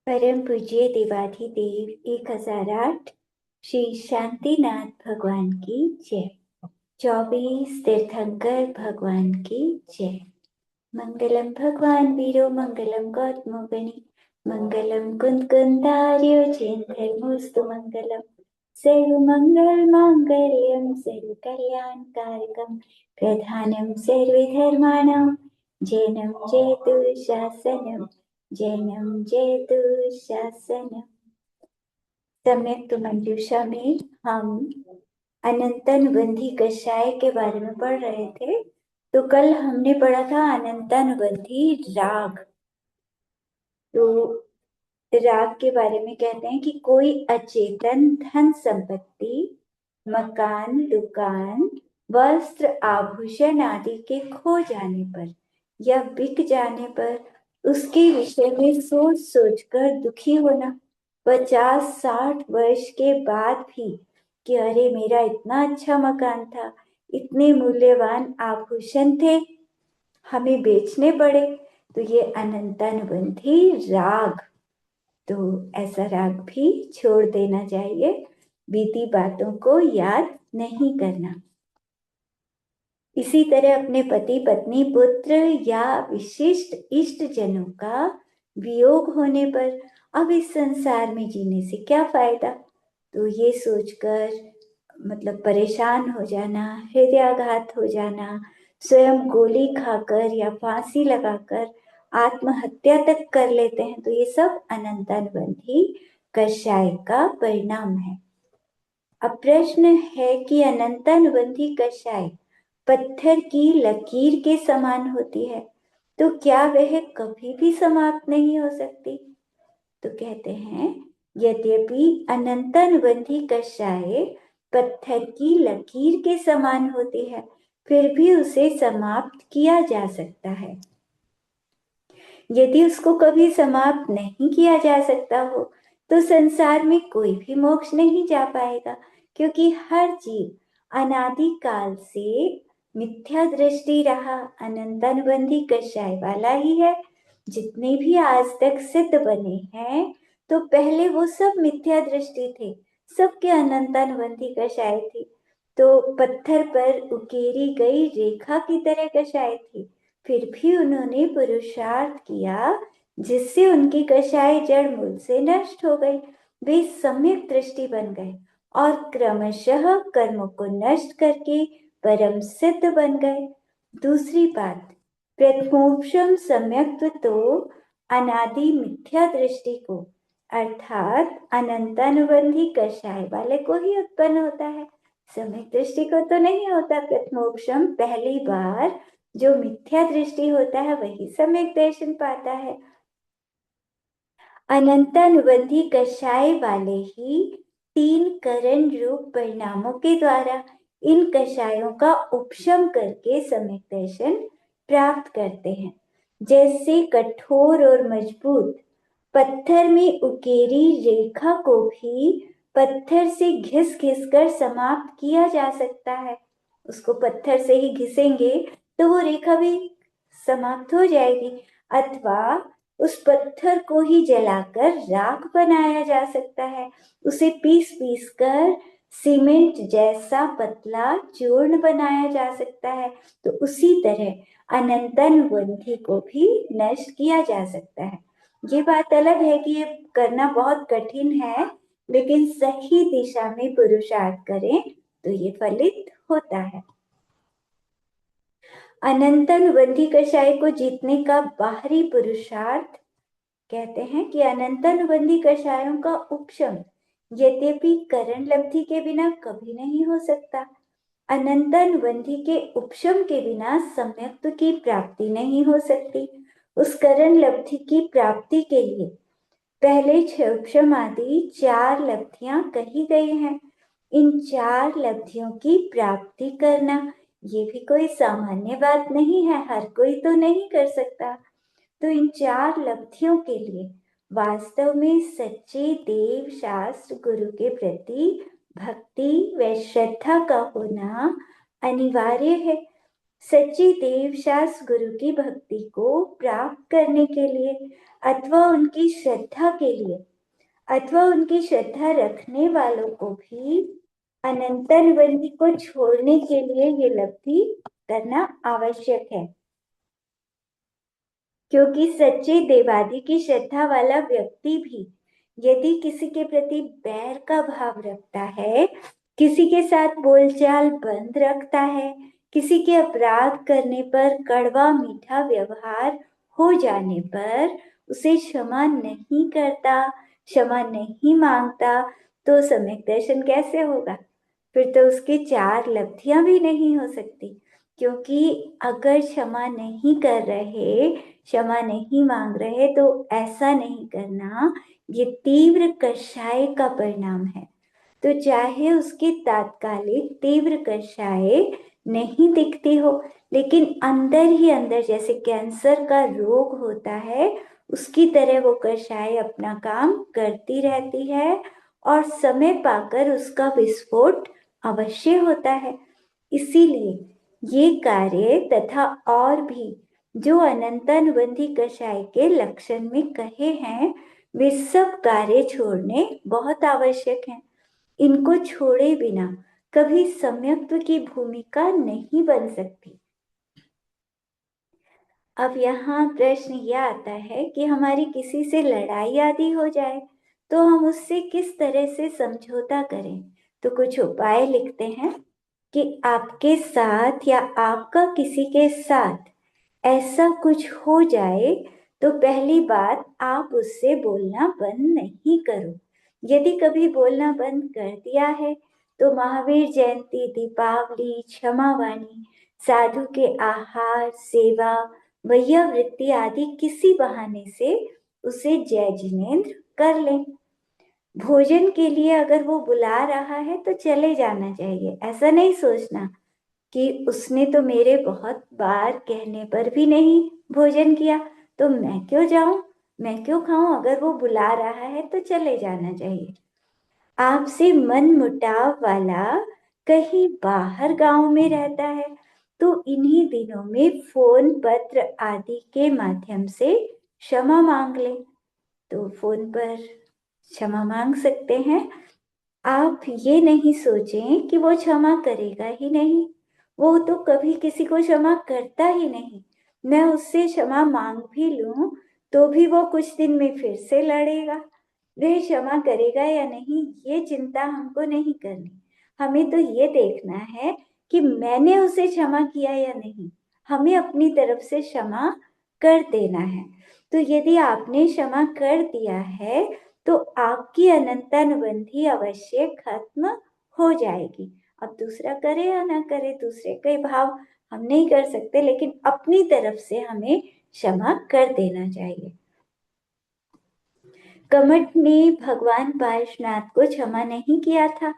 परम पूज्य देवाधिदेव 1008 श्री शांतिनाथ भगवान की जय। 24 तीर्थंकर भगवान की जय। मंगलम भगवान वीरो मंगलम गौतमो गणि मंगलम कुंद कुंदार्यो जैन धर्मोस्तु मंगलम सर्व मंगल मांगल्यम सर्व कल्याण कारकम प्रधानम सर्व धर्माणां जैनम जयतु शासनम जैनम जयतु शासनम। सम्यक मंजूषा में हम अनंतानुबंधी कषाय के बारे में पढ़ रहे थे। तो कल हमने पढ़ा था अनंतानुबंधी राग। तो राग के बारे में कहते हैं कि कोई अचेतन धन संपत्ति, मकान, दुकान, वस्त्र, आभूषण आदि के खो जाने पर या बिक जाने पर उसके विषय में सोच सोचकर दुखी होना, 50-60 वर्ष के बाद भी कि अरे मेरा इतना अच्छा मकान था, इतने मूल्यवान आभूषण थे, हमें बेचने पड़े। तो ये अनंतानुबंधी राग। तो ऐसा राग भी छोड़ देना चाहिए, बीती बातों को याद नहीं करना। इसी तरह अपने पति पत्नी पुत्र या विशिष्ट इष्ट जनों का वियोग होने पर अब इस संसार में जीने से क्या फायदा, तो ये सोचकर मतलब परेशान हो जाना, हृदयाघात हो जाना, स्वयं गोली खाकर या फांसी लगाकर आत्महत्या तक कर लेते हैं। तो ये सब अनंतानुबंधी कषाय का परिणाम है। अब प्रश्न है कि अनंतानुबंधी कषाय पत्थर की लकीर के समान होती है, तो क्या वह कभी भी समाप्त नहीं हो सकती? तो कहते हैं यद्यपि अनंतानुबंधी कषाय पत्थर की लकीर के समान होती है, फिर भी उसे समाप्त किया जा सकता है। यदि उसको कभी समाप्त नहीं किया जा सकता हो तो संसार में कोई भी मोक्ष नहीं जा पाएगा, क्योंकि हर जीव अनादिकाल से मिथ्या दृष्टि रहा अनंतानुबंधी कषाय वाला ही है। जितने भी आज तक सिद्ध बने हैं तो पहले वो सब मिथ्या दृष्टि थे, सबके अनंतानुबंधी कषाय थी। तो पत्थर पर उकेरी गई रेखा की तरह कषाय थी, फिर भी उन्होंने पुरुषार्थ किया जिससे उनकी कषाय जड़ मूल से नष्ट हो गई। वे सम्यक दृष्टि बन गए और क्रमशः कर्मों को नष्ट करके परम सिद्ध बन गए। दूसरी बात, प्रथमोपशम सम्यक्त्व तो अनादि मिथ्या दृष्टि को अर्थात अनंतानुबंधी कषाय वाले को ही उत्पन्न होता है, सम्यक दृष्टि को तो नहीं होता। प्रथमोपशम पहली बार जो मिथ्या दृष्टि होता है वही सम्यक दर्शन पाता है। अनंतानुबंधी कषाय वाले ही 3 करण रूप परिणामों के द्वारा इन कषायों का उपशम करके सम्यक दर्शन प्राप्त करते हैं। जैसे कठोर और मजबूत पत्थर में उकेरी रेखा को भी पत्थर से घिस घिस कर समाप्त किया जा सकता है। उसको पत्थर से ही घिसेंगे तो वो रेखा भी समाप्त हो जाएगी, अथवा उस पत्थर को ही जलाकर राख बनाया जा सकता है। उसे पीस पीस कर सीमेंट जैसा पतला चूर्ण बनाया जा सकता है। तो उसी तरह अनंतानुबंधी को भी नष्ट किया जा सकता है। ये बात अलग है कि ये करना बहुत कठिन है, लेकिन सही दिशा में पुरुषार्थ करें तो ये फलित होता है। अनंतानुबंधी कषाय को जीतने का बाहरी पुरुषार्थ कहते हैं कि अनंतानुबंधी कषायों का उपशम यद्यपि करण लब्धि के बिना कभी नहीं हो सकता, अनंतानुबंधी के उपशम के बिना सम्यक्त्व की प्राप्ति नहीं हो सकती। उस करण लब्धि की प्राप्ति के लिए पहले उपशम आदि 4 लब्धियां कही गई हैं। इन 4 लब्धियों की प्राप्ति करना ये भी कोई सामान्य बात नहीं है, हर कोई तो नहीं कर सकता। तो इन 4 लब्धियों के लिए वास्तव में सच्चे देव शास्त्र गुरु के प्रति भक्ति व श्रद्धा का होना अनिवार्य है। सच्ची देव शास्त्र गुरु की भक्ति को प्राप्त करने के लिए अथवा उनकी श्रद्धा के लिए अथवा उनकी श्रद्धा रखने वालों को भी अनंत अनुबंधी को छोड़ने के लिए ये लब्धि करना आवश्यक है। क्योंकि सच्चे देवादि की श्रद्धा वाला व्यक्ति भी यदि किसी के प्रति बैर का भाव रखता है, किसी के साथ बोलचाल बंद रखता है, किसी के अपराध करने पर कड़वा मीठा व्यवहार हो जाने पर उसे क्षमा नहीं करता, क्षमा नहीं मांगता, तो सम्यक दर्शन कैसे होगा? फिर तो उसके चार लब्धियां भी नहीं हो सकती। क्योंकि अगर क्षमा नहीं कर रहे, क्षमा नहीं मांग रहे, तो ऐसा नहीं करना ये तीव्र कषाय का परिणाम है। तो चाहे उसकी तात्कालिक तीव्र कषाय नहीं दिखती हो, लेकिन अंदर ही अंदर जैसे कैंसर का रोग होता है, उसकी तरह वो कषाय अपना काम करती रहती है और समय पाकर उसका विस्फोट अवश्य होता है। इसीलिए ये कार्य तथा और भी जो अनंतानुबंधी कषाय के लक्षण में कहे हैं, वे सब कार्य छोड़ने बहुत आवश्यक हैं। इनको छोड़े बिना कभी सम्यक्त्व की भूमिका नहीं बन सकती। अब यहाँ प्रश्न यह आता है कि हमारी किसी से लड़ाई आदि हो जाए तो हम उससे किस तरह से समझौता करें। तो कुछ उपाय लिखते हैं कि आपके साथ या आपका किसी के साथ ऐसा कुछ हो जाए तो पहली बात, आप उससे बोलना बंद नहीं करो। यदि कभी बोलना बंद कर दिया है तो महावीर जयंती, दीपावली, क्षमावाणी, साधु के आहार, सेवा, वैयावृत्ति आदि किसी बहाने से उसे जय जिनेन्द्र कर लें। भोजन के लिए अगर वो बुला रहा है तो चले जाना चाहिए। ऐसा नहीं सोचना कि उसने तो मेरे बहुत बार कहने पर भी नहीं भोजन किया, तो मैं क्यों जाऊं, मैं क्यों खाऊं। अगर वो बुला रहा है तो चले जाना चाहिए। आपसे मन मुटाव वाला कहीं बाहर गांव में रहता है तो इन्हीं दिनों में फोन, पत्र आदि के माध्यम से क्षमा मांग ले। तो फोन पर क्षमा मांग सकते हैं। आप ये नहीं सोचें कि वो क्षमा करेगा ही नहीं, वो तो कभी किसी को क्षमा करता ही नहीं। मैं उससे क्षमा मांग भी लूं तो भी वो कुछ दिन में फिर से लड़ेगा। वह क्षमा करेगा या नहीं, ये चिंता हमको नहीं करनी। हमें तो ये देखना है कि मैंने उसे क्षमा किया या नहीं। हमें अपनी तरफ से क्षमा कर देना है। तो यदि आपने क्षमा कर दिया है तो आपकी अनंतानुबंधी अवश्य खत्म हो जाएगी। अब दूसरा करे या ना करे, दूसरे के भाव हम नहीं कर सकते, लेकिन अपनी तरफ से हमें क्षमा कर देना चाहिए। कमठ ने भगवान पार्श्वनाथ को क्षमा नहीं किया था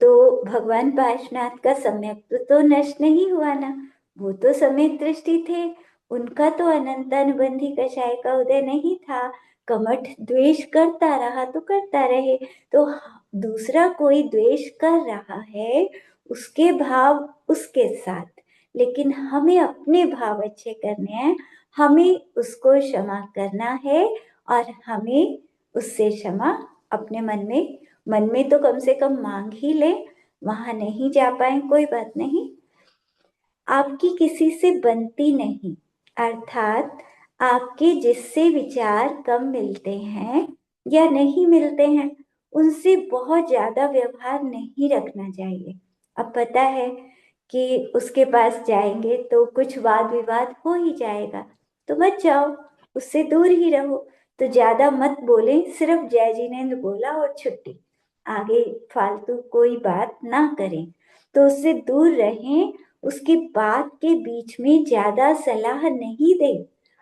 तो भगवान पार्श्वनाथ का सम्यक्त्व तो नष्ट नहीं हुआ ना। वो तो सम्यक दृष्टि थे, उनका तो अनंतानुबंधी कषाय का उदय नहीं था। कमठ द्वेष करता रहा तो करता रहे। तो दूसरा कोई द्वेष कर रहा है, उसके भाव उसके साथ, लेकिन हमें अपने भाव अच्छे करने हैं। हमें उसको क्षमा करना है और हमें उससे क्षमा अपने मन में तो कम से कम मांग ही ले। वहां नहीं जा पाए कोई बात नहीं। आपकी किसी से बनती नहीं, अर्थात आपके जिससे विचार कम मिलते हैं या नहीं मिलते हैं, उनसे बहुत ज्यादा व्यवहार नहीं रखना चाहिए। अब पता है कि उसके पास जाएंगे तो कुछ वाद विवाद हो ही जाएगा, तो मत जाओ, उससे दूर ही रहो। तो ज्यादा मत बोले, सिर्फ जय जिनेन्द्र बोला और छुट्टी, आगे फालतू कोई बात ना करें। तो उससे दूर रहें, उसकी बात के बीच में ज्यादा सलाह नहीं दे।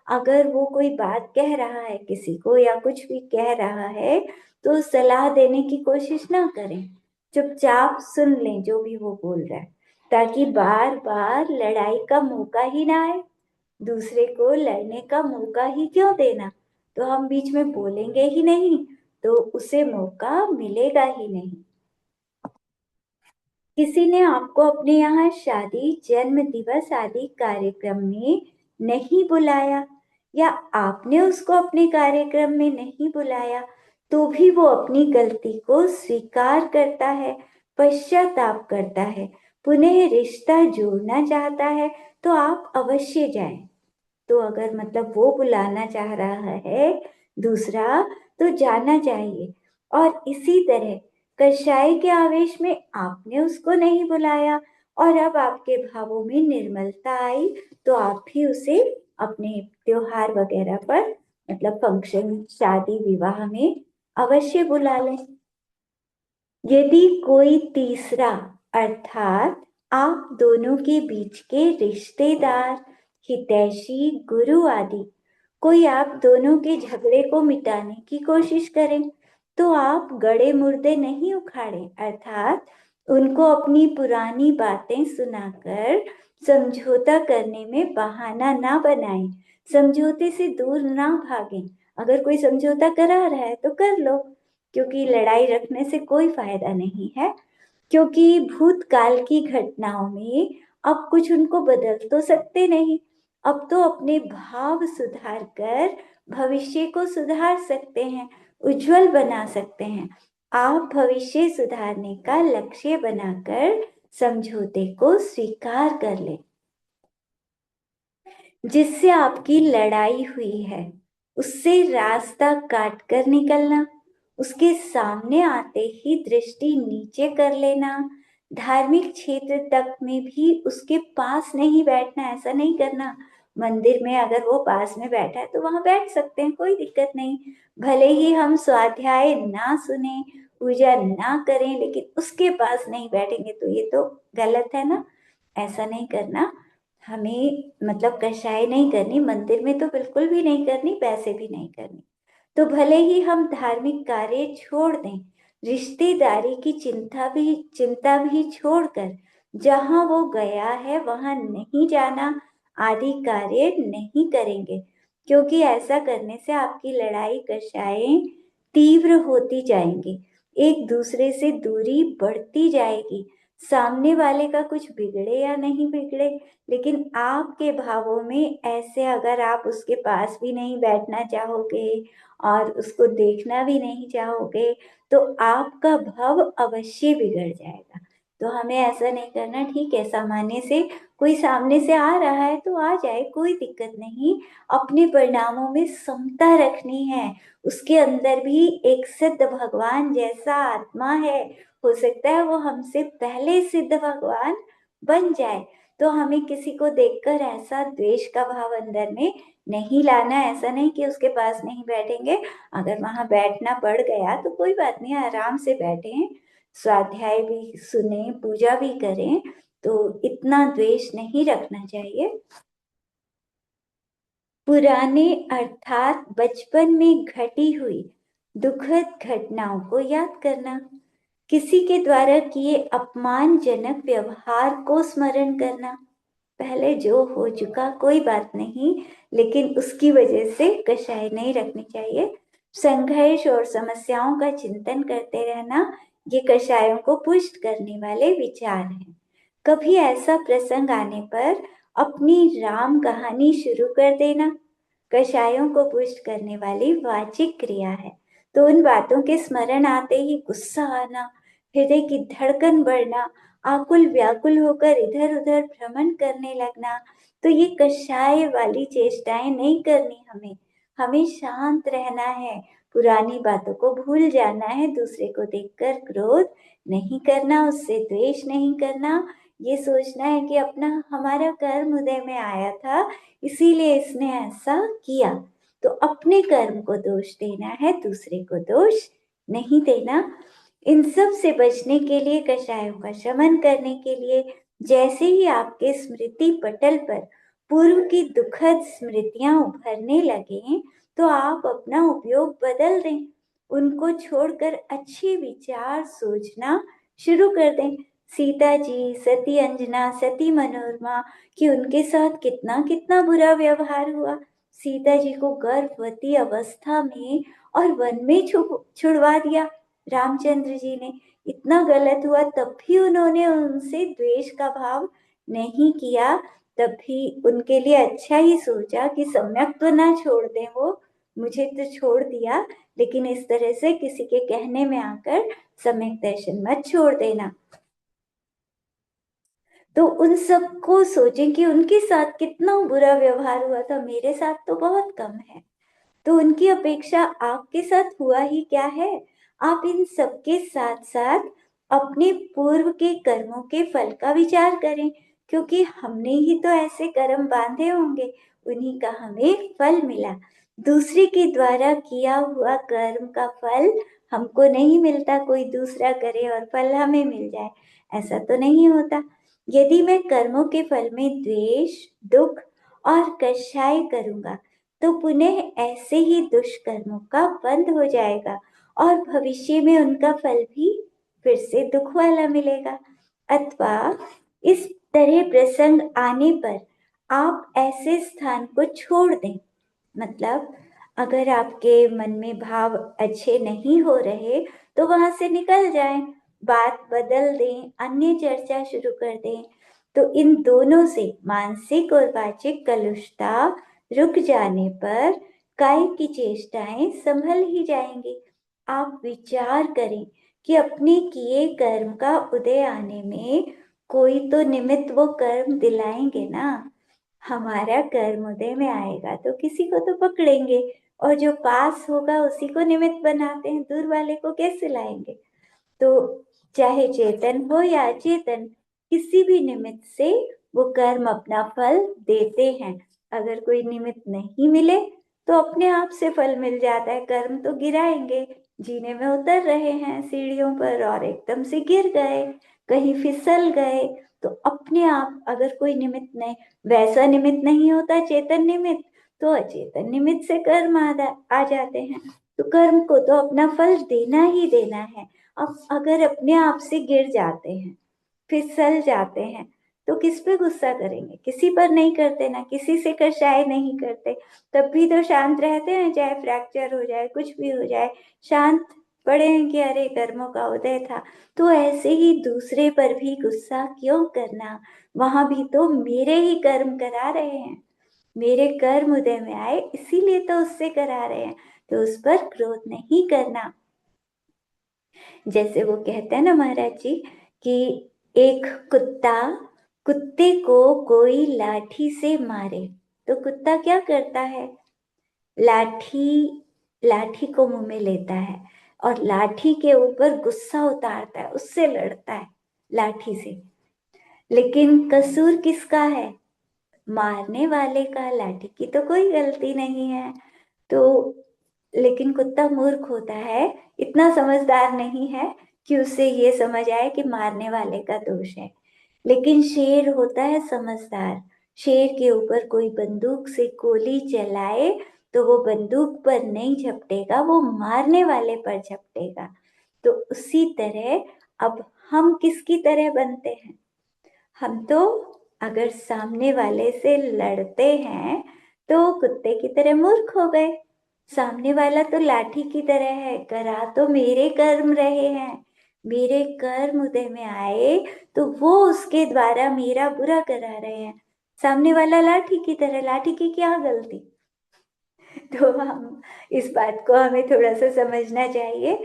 अगर वो कोई बात कह रहा है किसी को या कुछ भी कह रहा है तो सलाह देने की कोशिश ना करें, चुपचाप सुन लें जो भी वो बोल रहा है, ताकि बार बार लड़ाई का मौका ही ना आए। दूसरे को लड़ने का मौका ही क्यों देना। तो हम बीच में बोलेंगे ही नहीं तो उसे मौका मिलेगा ही नहीं। किसी ने आपको अपने यहाँ शादी, जन्म दिवस आदि कार्यक्रम में नहीं बुलाया, या आपने उसको अपने कार्यक्रम में नहीं बुलाया, तो भी वो अपनी गलती को स्वीकार करता है, पश्चाताप करता है, पुनः रिश्ता जोड़ना चाहता है, तो आप अवश्य जाएं। तो अगर मतलब वो बुलाना चाह रहा है दूसरा, तो जाना चाहिए। और इसी तरह कषाय के आवेश में आपने उसको नहीं बुलाया और अब आपके भावों में निर्मलता आई, तो आप भी उसे अपने त्योहार वगैरह पर, मतलब फंक्शन, शादी विवाह में अवश्य बुला लें। यदि कोई तीसरा, अर्थात आप दोनों के बीच के रिश्तेदार, हितैषी, गुरु आदि कोई आप दोनों के झगड़े को मिटाने की कोशिश करें, तो आप गड़े मुर्दे नहीं उखाड़ें, अर्थात उनको अपनी पुरानी बातें सुनाकर समझौता करने में बहाना ना बनाएं, समझौते से दूर ना भागें। अगर कोई समझौता करा रहा है तो कर लो, क्योंकि लड़ाई रखने से कोई फायदा नहीं है। क्योंकि भूतकाल की घटनाओं में अब कुछ उनको बदल तो सकते नहीं, अब तो अपने भाव सुधार कर भविष्य को सुधार सकते हैं, उज्जवल बना सकते हैं। आप भविष्य सुधारने का लक्ष्य बनाकर समझौते को स्वीकार कर लें। जिससे आपकी लड़ाई हुई है उससे रास्ता काट कर निकलना, उसके सामने आते ही दृष्टि नीचे कर लेना, धार्मिक क्षेत्र तक में भी उसके पास नहीं बैठना, ऐसा नहीं करना। मंदिर में अगर वो पास में बैठा है तो वहां बैठ सकते हैं, कोई दिक्कत नहीं। भले ही हम स्वाध्याय ना सुने, पूजा ना करें, लेकिन उसके पास नहीं बैठेंगे तो ये तो गलत है ना, ऐसा नहीं करना। हमें मतलब कषाय नहीं करनी, मंदिर में तो बिल्कुल भी नहीं करनी, पैसे भी नहीं करनी। तो भले ही हम धार्मिक कार्य छोड़ दें, रिश्तेदारी की चिंता भी छोड़कर जहां वो गया है वहां नहीं जाना, आदि कार्य नहीं करेंगे। क्योंकि ऐसा करने से आपकी लड़ाई कषायें तीव्र होती जाएंगी, एक दूसरे से दूरी बढ़ती जाएगी। सामने वाले का कुछ बिगड़े या नहीं बिगड़े, लेकिन आपके भावों में ऐसे, अगर आप उसके पास भी नहीं बैठना चाहोगे और उसको देखना भी नहीं चाहोगे, तो आपका भाव अवश्य बिगड़ जाएगा। तो हमें ऐसा नहीं करना। ठीक है, सामान्य से कोई सामने से आ रहा है तो आ जाए, कोई दिक्कत नहीं। अपने परिणामों में समता रखनी है। उसके अंदर भी एक सिद्ध भगवान जैसा आत्मा है, हो सकता है वो हमसे पहले सिद्ध भगवान बन जाए। तो हमें किसी को देखकर ऐसा द्वेष का भाव अंदर में नहीं लाना। ऐसा नहीं कि उसके पास नहीं बैठेंगे, अगर वहां बैठना पड़ गया तो कोई बात नहीं, आराम से बैठें, स्वाध्याय भी सुने, पूजा भी करें, तो इतना द्वेष नहीं रखना चाहिए। पुराने अर्थात बचपन में घटी हुई दुखद घटनाओं को याद करना, किसी के द्वारा किए अपमानजनक व्यवहार को स्मरण करना। पहले जो हो चुका कोई बात नहीं, लेकिन उसकी वजह से कषाय नहीं रखनी चाहिए। संघर्ष और समस्याओं का चिंतन करते रहना, ये कषायों को पुष्ट करने वाले विचार हैं। कभी ऐसा प्रसंग आने पर अपनी राम कहानी शुरू कर देना, कषायों को पुष्ट करने वाली वाचिक क्रिया है। तो उन बातों के स्मरण आते ही गुस्सा आना, हृदय की धड़कन बढ़ना, आकुल व्याकुल होकर इधर उधर भ्रमण करने लगना, तो ये कषाय वाली चेष्टाएं नहीं करनी। हमें हमें शांत रहना है, पुरानी बातों को भूल जाना है, दूसरे को देखकर क्रोध नहीं करना, उससे द्वेष नहीं करना। ये सोचना है कि अपना हमारा कर्म उदय में आया था, इसीलिए इसने ऐसा किया। तो अपने कर्म को दोष देना है, दूसरे को दोष नहीं देना। इन सब से बचने के लिए, कषायों का शमन करने के लिए, जैसे ही आपके स्मृति पटल पर पूर्व की दुखद स्मृतियां उभरने लगे, तो आप अपना उपयोग बदल दें, उनको छोड़कर अच्छे विचार सोचना शुरू कर दें। सीता जी, सती अंजना, सती मनोरमा, कि उनके साथ कितना कितना बुरा व्यवहार हुआ। सीता जी को गर्भवती अवस्था में और वन में छुड़वा दिया रामचंद्र जी ने। इतना गलत हुआ तब भी उन्होंने उनसे द्वेष का भाव नहीं किया, तब भी उनके लिए अच्छा ही सोचा कि सम्यक तो ना छोड़ दें, वो मुझे तो छोड़ दिया, लेकिन इस तरह से किसी के कहने में आकर सम्यक दर्शन मत छोड़ देना। तो उन सबको सोचें कि उनके साथ कितना बुरा व्यवहार हुआ था, मेरे साथ तो बहुत कम है। तो उनकी अपेक्षा आपके साथ हुआ ही क्या है। आप इन सबके साथ साथ अपने पूर्व के कर्मों के फल का विचार करें, क्योंकि हमने ही तो ऐसे कर्म बांधे होंगे, उन्हीं का हमें फल मिला। दूसरे के द्वारा किया हुआ कर्म का फल हमको नहीं मिलता, कोई दूसरा करे और फल हमें मिल जाए, ऐसा तो नहीं होता। यदि मैं कर्मों के फल में द्वेष, दुख और कषाय करूंगा, तो पुनः ऐसे ही दुष्कर्मों का बंध हो जाएगा और भविष्य में उनका फल भी फिर से दुख वाला मिलेगा। अथवा इस तरह प्रसंग आने पर आप ऐसे स्थान को छोड़ दें, मतलब अगर आपके मन में भाव अच्छे नहीं हो रहे तो वहां से निकल जाएं, बात बदल दें, अन्य चर्चा शुरू कर दें। तो इन दोनों से मानसिक और वाचिक कलुषता रुक जाने पर काय की चेष्टाएं संभल ही जाएंगी। आप विचार करें कि अपने किए कर्म का उदय आने में कोई तो निमित्त वो कर्म दिलाएंगे ना। हमारा कर्म उदय में आएगा तो किसी को तो पकड़ेंगे, और जो पास होगा उसी को निमित्त बनाते हैं, दूर वाले को कैसे लाएंगे। तो चाहे चेतन हो या अचेतन, किसी भी निमित्त से वो कर्म अपना फल देते हैं। अगर कोई निमित्त नहीं मिले तो अपने आप से फल मिल जाता है। कर्म तो गिराएंगे, जीने में उतर रहे हैं सीढ़ियों पर और एकदम से गिर गए, कहीं फिसल गए, तो अपने आप अगर कोई निमित्त नहीं, वैसा निमित्त नहीं होता चेतन निमित्त, तो अचेतन निमित्त से कर्म आ जाते हैं। तो कर्म को तो अपना फल देना ही देना है। अब अगर अपने आप से गिर जाते हैं, फिसल जाते हैं, तो किस पे गुस्सा करेंगे, किसी पर नहीं करते ना, किसी से कषाय नहीं करते, तब भी तो शांत रहते हैं, चाहे फ्रैक्चर हो जाए, कुछ भी हो जाए, शांत पड़े हैं कि अरे कर्मों का उदय था। तो ऐसे ही दूसरे पर भी गुस्सा क्यों करना, वहां भी तो मेरे ही कर्म करा रहे हैं, मेरे कर्म उदय में आए इसीलिए तो उससे करा रहे हैं, तो उस पर क्रोध नहीं करना। जैसे वो कहते हैं ना महाराज जी कि एक कुत्ता, कुत्ते को कोई लाठी से मारे तो कुत्ता क्या करता है, लाठी लाठी को मुंह में लेता है और लाठी के ऊपर गुस्सा उतारता है, उससे लड़ता है लाठी से। लेकिन कसूर किसका है, मारने वाले का, लाठी की तो कोई गलती नहीं है। तो लेकिन कुत्ता मूर्ख होता है, इतना समझदार नहीं है कि उसे ये समझ आए कि मारने वाले का दोष है। लेकिन शेर होता है समझदार, शेर के ऊपर कोई बंदूक से गोली चलाए तो वो बंदूक पर नहीं झपटेगा, वो मारने वाले पर झपटेगा। तो उसी तरह अब हम किसकी तरह बनते हैं, हम तो अगर सामने वाले से लड़ते हैं तो कुत्ते की तरह मूर्ख हो गए। सामने वाला तो लाठी की तरह है, करा तो मेरे कर्म रहे हैं, मेरे कर्म उदय में आए तो वो उसके द्वारा मेरा बुरा करा रहे हैं। सामने वाला लाठी की तरह, लाठी की क्या गलती। तो हम इस बात को हमें थोड़ा सा समझना चाहिए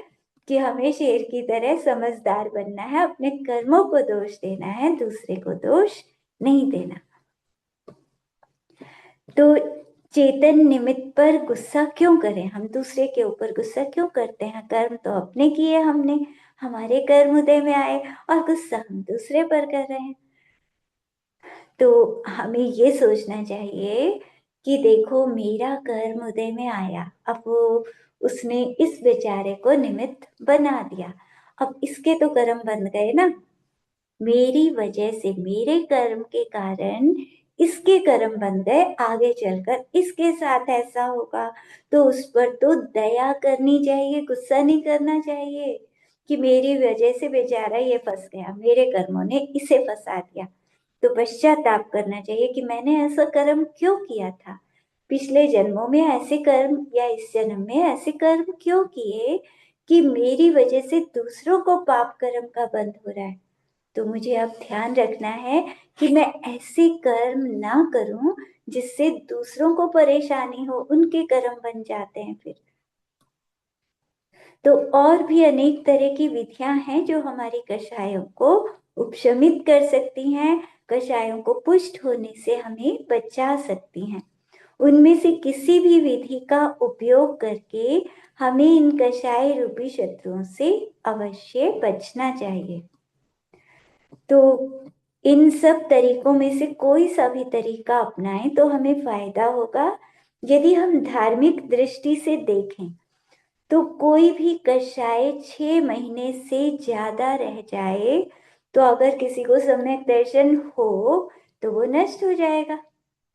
कि हमें शेर की तरह समझदार बनना है, अपने कर्मों को दोष देना है, दूसरे को दोष नहीं देना। तो चेतन निमित्त पर गुस्सा क्यों करें, हम दूसरे के ऊपर गुस्सा क्यों करते हैं, कर्म तो अपने किए हमने, हमारे कर्म उदय में आए और गुस्सा हम दूसरे पर कर रहे हैं। तो हमें ये सोचना चाहिए कि देखो मेरा कर्म उदय में आया, अब वो उसने इस बेचारे को निमित्त बना दिया, अब इसके तो कर्म बन गए ना, मेरी वजह से, मेरे कर्म के कारण इसके कर्म बन गए, आगे चलकर इसके साथ ऐसा होगा तो उस पर तो दया करनी चाहिए, गुस्सा नहीं करना चाहिए कि मेरी वजह से बेचारा ये फंस गया, मेरे कर्मों ने इसे फंसा दिया। तो पश्चाताप करना चाहिए कि मैंने ऐसा कर्म क्यों किया था, पिछले जन्मों में ऐसे कर्म या इस जन्म में ऐसे कर्म क्यों किए कि मेरी वजह से दूसरों को पाप कर्म का बंध हो रहा है। तो मुझे अब ध्यान रखना है कि मैं ऐसे कर्म ना करूं जिससे दूसरों को परेशानी हो, उनके कर्म बन जाते हैं फिर। तो और भी अनेक तरह की विधियां हैं जो हमारी कषायों को उपशमित कर सकती हैं, कषायों को पुष्ट होने से हमें बचा सकती हैं। उनमें से किसी भी विधि का उपयोग करके हमें इन कषाय रूपी शत्रुओं से अवश्य बचना चाहिए। तो इन सब तरीकों में से कोई सा भी तरीका अपनाएं तो हमें फायदा होगा। यदि हम धार्मिक दृष्टि से देखें तो कोई भी कषाय 6 महीने से ज्यादा रह जाए तो अगर किसी को सम्यक दर्शन हो तो वो नष्ट हो जाएगा।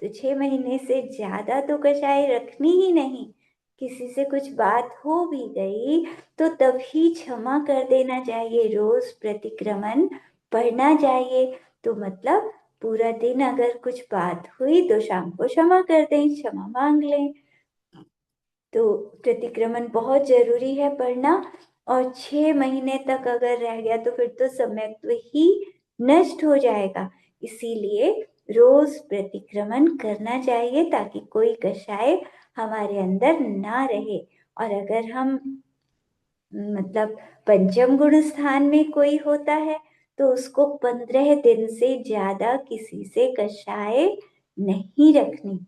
तो 6 महीने से ज्यादा तो कषाय रखनी ही नहीं। किसी से कुछ बात हो भी गई तो तभी क्षमा कर देना चाहिए। रोज प्रतिक्रमण पढ़ना चाहिए। तो मतलब पूरा दिन अगर कुछ बात हुई तो शाम को क्षमा कर दें, क्षमा मांग लें। तो प्रतिक्रमण बहुत जरूरी है पढ़ना। और 6 महीने तक अगर रह गया तो फिर तो सम्यक्त्व ही नष्ट हो जाएगा। इसीलिए रोज प्रतिक्रमण करना चाहिए ताकि कोई कषाय हमारे अंदर ना रहे। और अगर हम मतलब पंचम गुण स्थान में कोई होता है तो उसको 15 दिन से ज्यादा किसी से कषाय नहीं रखनी।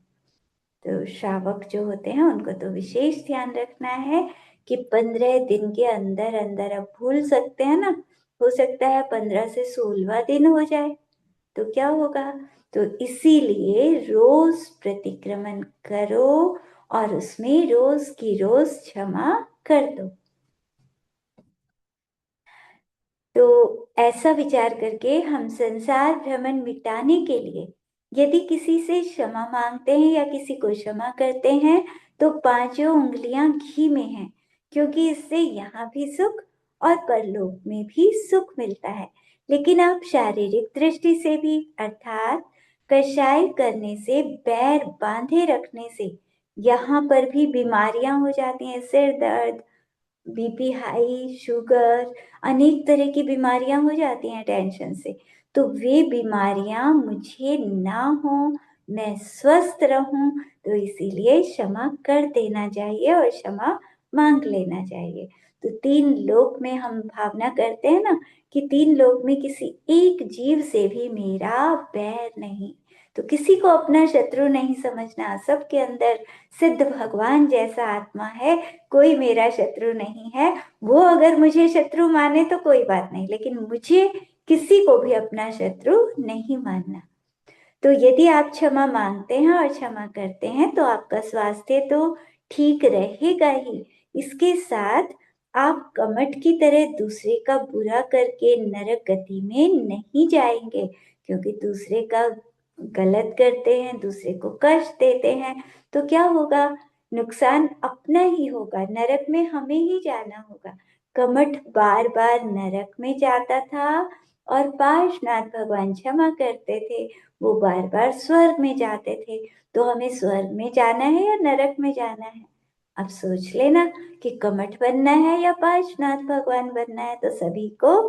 तो श्रावक जो होते हैं उनको तो विशेष ध्यान रखना है कि 15 दिन के अंदर अंदर, अब भूल सकते हैं ना, हो सकता है 15 से 16वां दिन हो जाए तो क्या होगा। तो इसीलिए रोज प्रतिक्रमण करो और उसमें रोज की रोज क्षमा कर दो। तो ऐसा विचार करके हम संसार भ्रमण मिटाने के लिए यदि किसी से क्षमा मांगते हैं या किसी को क्षमा करते हैं तो 5 उंगलियां घी में हैं, क्योंकि इससे यहाँ भी सुख और परलोक में भी सुख मिलता है। लेकिन आप शारीरिक दृष्टि से भी, अर्थात कषाय करने से, पैर बांधे रखने से यहाँ पर भी बीमारियां हो जाती हैं। सिर दर्द, बीपी हाई, शुगर, अनेक तरह की बीमारियां हो जाती हैं टेंशन से। तो वे बीमारियां मुझे ना हो, मैं स्वस्थ रहूं, तो इसीलिए क्षमा कर देना चाहिए और क्षमा मांग लेना चाहिए। तो 3 लोक में हम भावना करते हैं ना कि 3 लोक में किसी एक जीव से भी मेरा बैर नहीं। तो किसी को अपना शत्रु नहीं समझना। सबके अंदर सिद्ध भगवान जैसा आत्मा है, कोई मेरा शत्रु नहीं है। वो अगर मुझे शत्रु माने तो कोई बात नहीं, लेकिन मुझे किसी को भी अपना शत्रु नहीं मानना। तो यदि आप क्षमा मांगते हैं और क्षमा करते हैं तो आपका स्वास्थ्य तो ठीक रहेगा ही। इसके साथ आप कमठ की तरह दूसरे का बुरा करके नरक गति में नहीं जाएंगे, क्योंकि दूसरे का गलत करते हैं, दूसरे को कष्ट देते हैं तो क्या होगा, नुकसान अपना ही होगा, नरक में हमें ही जाना होगा। कमठ बार बार नरक में जाता था और पार्श्वनाथ भगवान क्षमा करते थे, वो बार बार स्वर्ग में जाते थे। तो हमें स्वर्ग में जाना है या नरक में जाना है? अब सोच लेना कि कमठ बनना है या पार्श्वनाथ भगवान बनना है। तो सभी को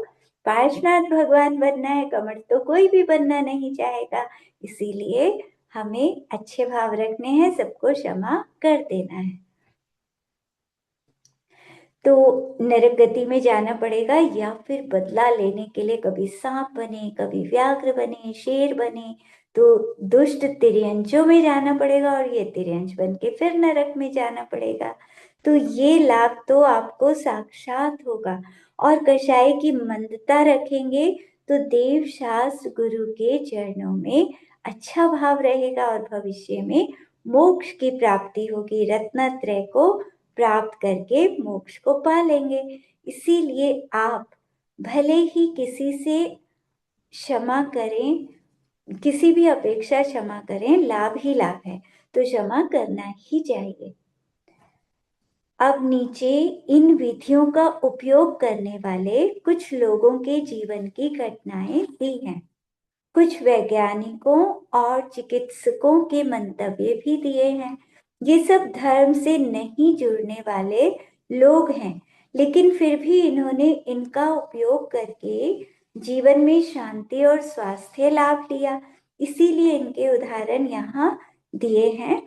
पार्श्वनाथ भगवान बनना है, कमठ तो कोई भी बनना नहीं चाहेगा। इसीलिए हमें अच्छे भाव रखने हैं, सबको क्षमा कर देना है। तो नरक गति में जाना पड़ेगा या फिर बदला लेने के लिए कभी सांप बने, कभी व्याघ्र बने, शेर बने, तो दुष्ट तिर्यंचों में जाना पड़ेगा और ये तिर्यंच बन के फिर नरक में जाना पड़ेगा। तो ये लाभ तो आपको साक्षात होगा। और कषाय की मंदता रखेंगे तो देव शास्त्र गुरु के चरणों में अच्छा भाव रहेगा और भविष्य में मोक्ष की प्राप्ति होगी। रत्नत्रय को प्राप्त करके मोक्ष को पा लेंगे। इसीलिए आप भले ही किसी से क्षमा करें, किसी भी अपेक्षा क्षमा करें, लाभ ही लाभ है, तो क्षमा करना ही चाहिए। अब नीचे इन विधियों का उपयोग करने वाले कुछ लोगों के जीवन की घटनाएं दी हैं। कुछ वैज्ञानिकों और चिकित्सकों के मंतव्य भी दिए हैं। ये सब धर्म से नहीं जुड़ने वाले लोग हैं, लेकिन फिर भी इन्होंने इनका उपयोग करके जीवन में शांति और स्वास्थ्य लाभ लिया। इसीलिए इनके उदाहरण यहाँ दिए हैं।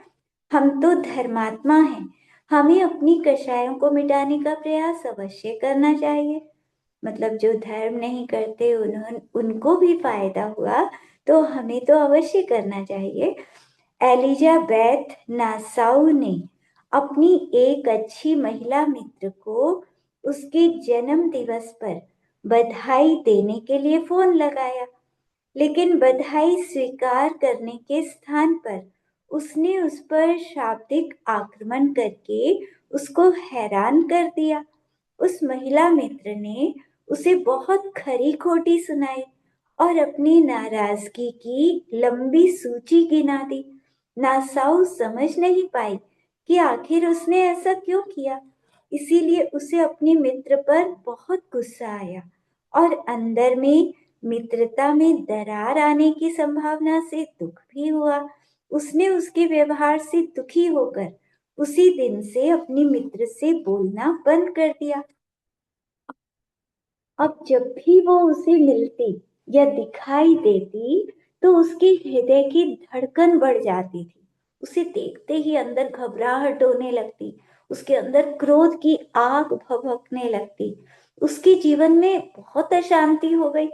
हम तो धर्मात्मा हैं, हमें अपनी कषायों को मिटाने का प्रयास अवश्य करना चाहिए। मतलब जो धर्म नहीं करते उनको भी फायदा हुआ, तो हमें तो अवश्य करना चाहिए। एलिजाबेथ नासाउ ने अपनी एक अच्छी महिला मित्र को उसके जन्म दिवस पर बधाई देने के लिए फोन लगाया, लेकिन बधाई स्वीकार करने के स्थान पर उसने उस पर शाब्दिक आक्रमण करके उसको हैरान कर दिया। उस महिला मित्र ने उसे बहुत खरी खोटी सुनाई और अपनी नाराजगी की लंबी सूची गिना दी। नासाउ समझ नहीं पाई कि आखिर उसने ऐसा क्यों किया। इसीलिए उसे अपने मित्र पर बहुत गुस्सा आया और अंदर में मित्रता में दरार आने की संभावना से दुख भी हुआ। उसने उसके व्यवहार से दुखी होकर उसी दिन से अपने मित्र से बोलना बंद कर दिया। अब जब भी वो उसे मिलती या दिखाई देती तो उसके हृदय की धड़कन बढ़ जाती थी। उसे देखते ही अंदर घबराहट होने लगती, उसके अंदर क्रोध की आग भभकने लगती। उसके जीवन में बहुत अशांति हो गई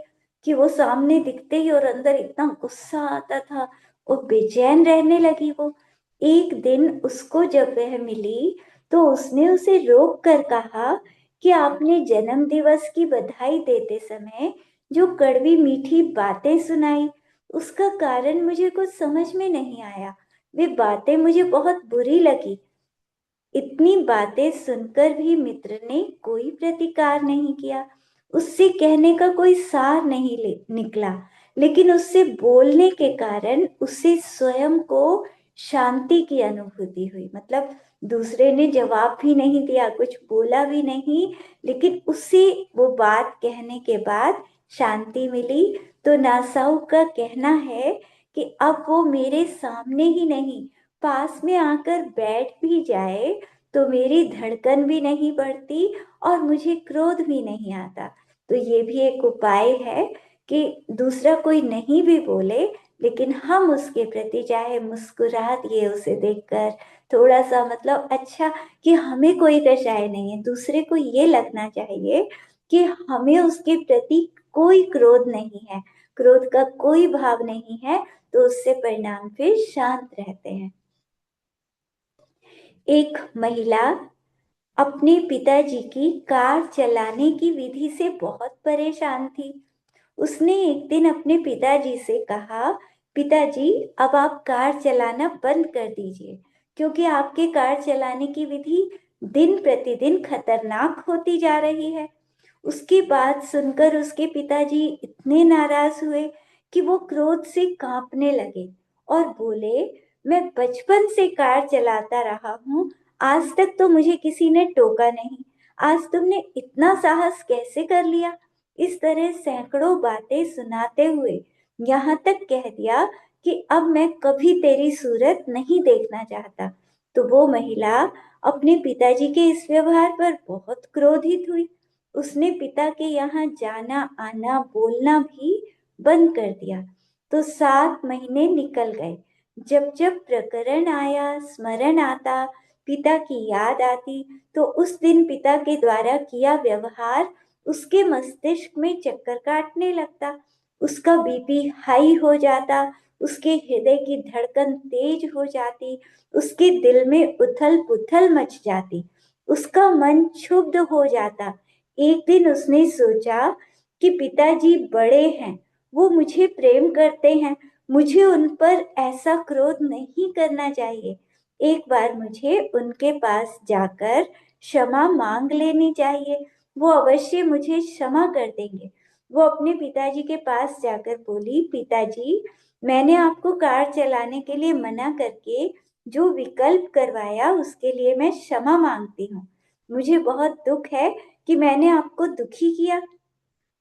कि वो सामने दिखते ही और अंदर इतना गुस्सा आता था और बेचैन रहने लगी वो। एक दिन उसको जब वह मिली तो उसने उसे रोक कर कहा कि आपने जन्म दिवस की बधाई देते समय जो कड़वी मीठी बातें सुनाई, उसका कारण मुझे कुछ समझ में नहीं आया। वे बातें मुझे बहुत बुरी लगी। इतनी बातें सुनकर भी मित्र ने कोई प्रतिकार नहीं किया। उससे कहने का कोई सार नहीं निकला, लेकिन उससे बोलने के कारण उसे स्वयं को शांति की अनुभूति हुई। मतलब दूसरे ने जवाब भी नहीं दिया, कुछ बोला भी नहीं, लेकिन उसे वो बात कहने के बाद शांति मिली। तो नासाऊ का कहना है कि अब वो मेरे सामने ही नहीं, पास में आकर बैठ भी जाए तो मेरी धड़कन भी नहीं बढ़ती और मुझे क्रोध भी नहीं आता। तो ये भी एक उपाय है कि दूसरा कोई नहीं भी बोले, लेकिन हम उसके प्रति चाहे मुस्कुरा दिए उसे देखकर, थोड़ा सा मतलब अच्छा कि हमें कोई कषाय नहीं है। दूसरे को ये लगना चाहिए कि हमें उसके प्रति कोई क्रोध नहीं है, क्रोध का कोई भाव नहीं है, तो उससे परिणाम फिर शांत रहते हैं। एक महिला अपने पिताजी की कार चलाने की विधि से बहुत परेशान थी। उसने एक दिन अपने पिताजी से कहा, पिताजी अब आप कार चलाना बंद कर दीजिए, क्योंकि आपके कार चलाने की विधि दिन प्रतिदिन खतरनाक होती जा रही है। उसकी बात सुनकर उसके पिताजी इतने नाराज हुए कि वो क्रोध से कांपने लगे और बोले, मैं बचपन से कार चलाता रहा हूँ, आज तक तो मुझे किसी ने टोका नहीं, आज तुमने इतना साहस कैसे कर लिया। इस तरह सैकड़ों बातें सुनाते हुए यहाँ तक कह दिया कि अब मैं कभी तेरी सूरत नहीं देखना चाहता। तो वो महिला अपने पिताजी के इस व्यवहार पर बहुत क्रोधित हुई। उसने पिता के यहाँ जाना आना बोलना भी बंद कर दिया। तो 7 महीने निकल गए। जब जब प्रकरण आया, स्मरण आता, पिता की याद आती, तो उस दिन पिता के द्वारा किया व्यवहार उसके मस्तिष्क में चक्कर काटने लगता। उसका बीपी हाई हो जाता, उसके हृदय की धड़कन तेज हो जाती, उसके दिल में उथल पुथल मच जाती, उसका मन क्षुब्ध हो जाता। एक दिन उसने सोचा कि पिताजी बड़े हैं, वो मुझे प्रेम करते हैं, मुझे उन पर ऐसा क्रोध नहीं करना चाहिए। एक बार मुझे उनके पास जाकर क्षमा मांग लेनी चाहिए, वो अवश्य मुझे क्षमा कर देंगे। वो अपने पिताजी के पास जाकर बोली, पिताजी मैंने आपको कार चलाने के लिए मना करके जो विकल्प करवाया उसके लिए मैं क्षमा मांगती हूँ। मुझे बहुत दुख है कि मैंने आपको दुखी किया।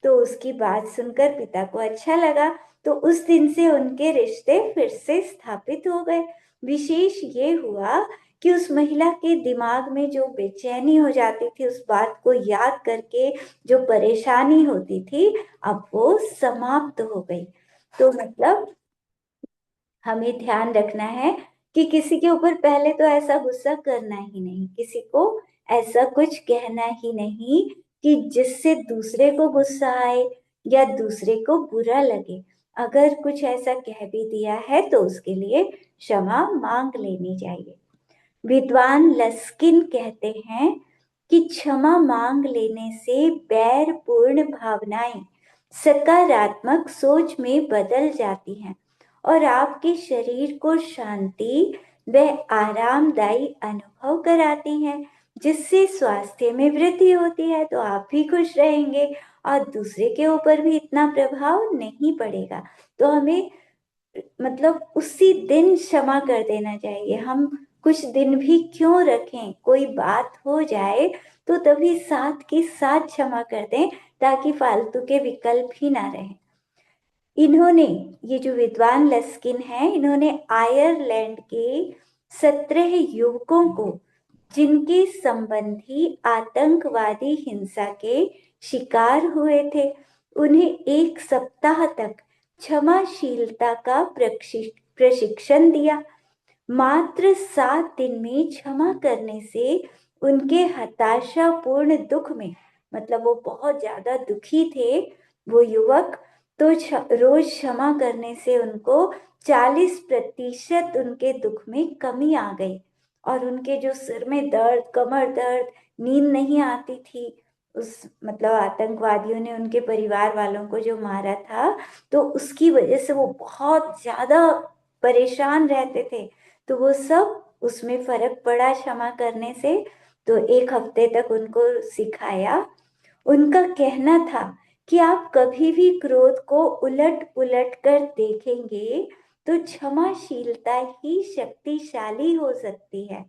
तो उसकी बात सुनकर पिता को अच्छा लगा, तो उस दिन से उनके रिश्ते फिर से स्थापित हो गए। विशेष ये हुआ कि उस महिला के दिमाग में जो बेचैनी हो जाती थी उस बात को याद करके, जो परेशानी होती थी, अब वो समाप्त हो गई। तो मतलब हमें ध्यान रखना है कि किसी के ऊपर पहले तो ऐसा गुस्सा करना ही नहीं, किसी को ऐसा कुछ कहना ही नहीं कि जिससे दूसरे को गुस्सा आए या दूसरे को बुरा लगे। अगर कुछ ऐसा कह भी दिया है तो उसके लिए क्षमा मांग लेनी चाहिए। विद्वान लस्किन कहते हैं कि क्षमा मांग लेने से बैरपूर्ण भावनाएं सकारात्मक सोच में बदल जाती हैं और आपके शरीर को शांति व आरामदायी अनुभव कराती हैं, जिससे स्वास्थ्य में वृद्धि होती है। तो आप भी खुश रहेंगे और दूसरे के ऊपर भी इतना प्रभाव नहीं पड़ेगा। तो हमें मतलब उसी दिन क्षमा कर देना चाहिए। हम कुछ दिन भी क्यों रखें, कोई बात हो जाए तो तभी साथ के साथ क्षमा कर दें, ताकि फालतू के विकल्प ही ना रहे। इन्होंने, ये जो विद्वान लस्किन है, इन्होंने आयरलैंड के 17 युवकों को जिनके संबंधी आतंकवादी हिंसा के शिकार हुए थे, उन्हें 1 सप्ताह तक क्षमाशीलता का प्रशिक्षण दिया। मात्र 7 दिन में क्षमा करने से उनके हताशापूर्ण दुख में, मतलब वो बहुत ज्यादा दुखी थे वो युवक, तो रोज क्षमा करने से उनको 40% उनके दुख में कमी आ गई। और उनके जो सिर में दर्द, कमर दर्द, नींद नहीं आती थी, उस मतलब आतंकवादियों ने उनके परिवार वालों को जो मारा था, तो उसकी वजह से वो बहुत ज्यादा परेशान रहते थे। तो वो सब उसमें फर्क पड़ा क्षमा करने से। तो 1 हफ्ते तक उनको सिखाया। उनका कहना था कि आप कभी भी क्रोध को उलट पुलट कर देखेंगे तो क्षमाशीलता ही शक्तिशाली हो सकती है।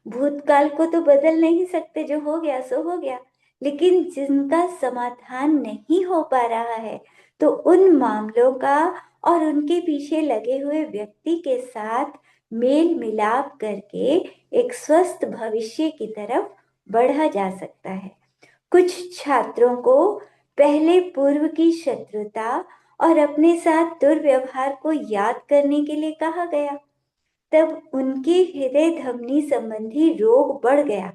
भूतकाल को तो बदल नहीं सकते, जो हो गया सो हो गया, लेकिन जिनका समाधान नहीं हो पा रहा है, तो उन मामलों का और उनके पीछे लगे हुए व्यक्ति के साथ मेल मिलाप करके एक स्वस्थ भविष्य की तरफ बढ़ा जा सकता है। कुछ छात्रों को पहले पूर्व की शत्रुता और अपने साथ दुर्व्यवहार को याद करने के लिए कहा गया। तब उनके हृदय धमनी संबंधी रोग बढ़ गया।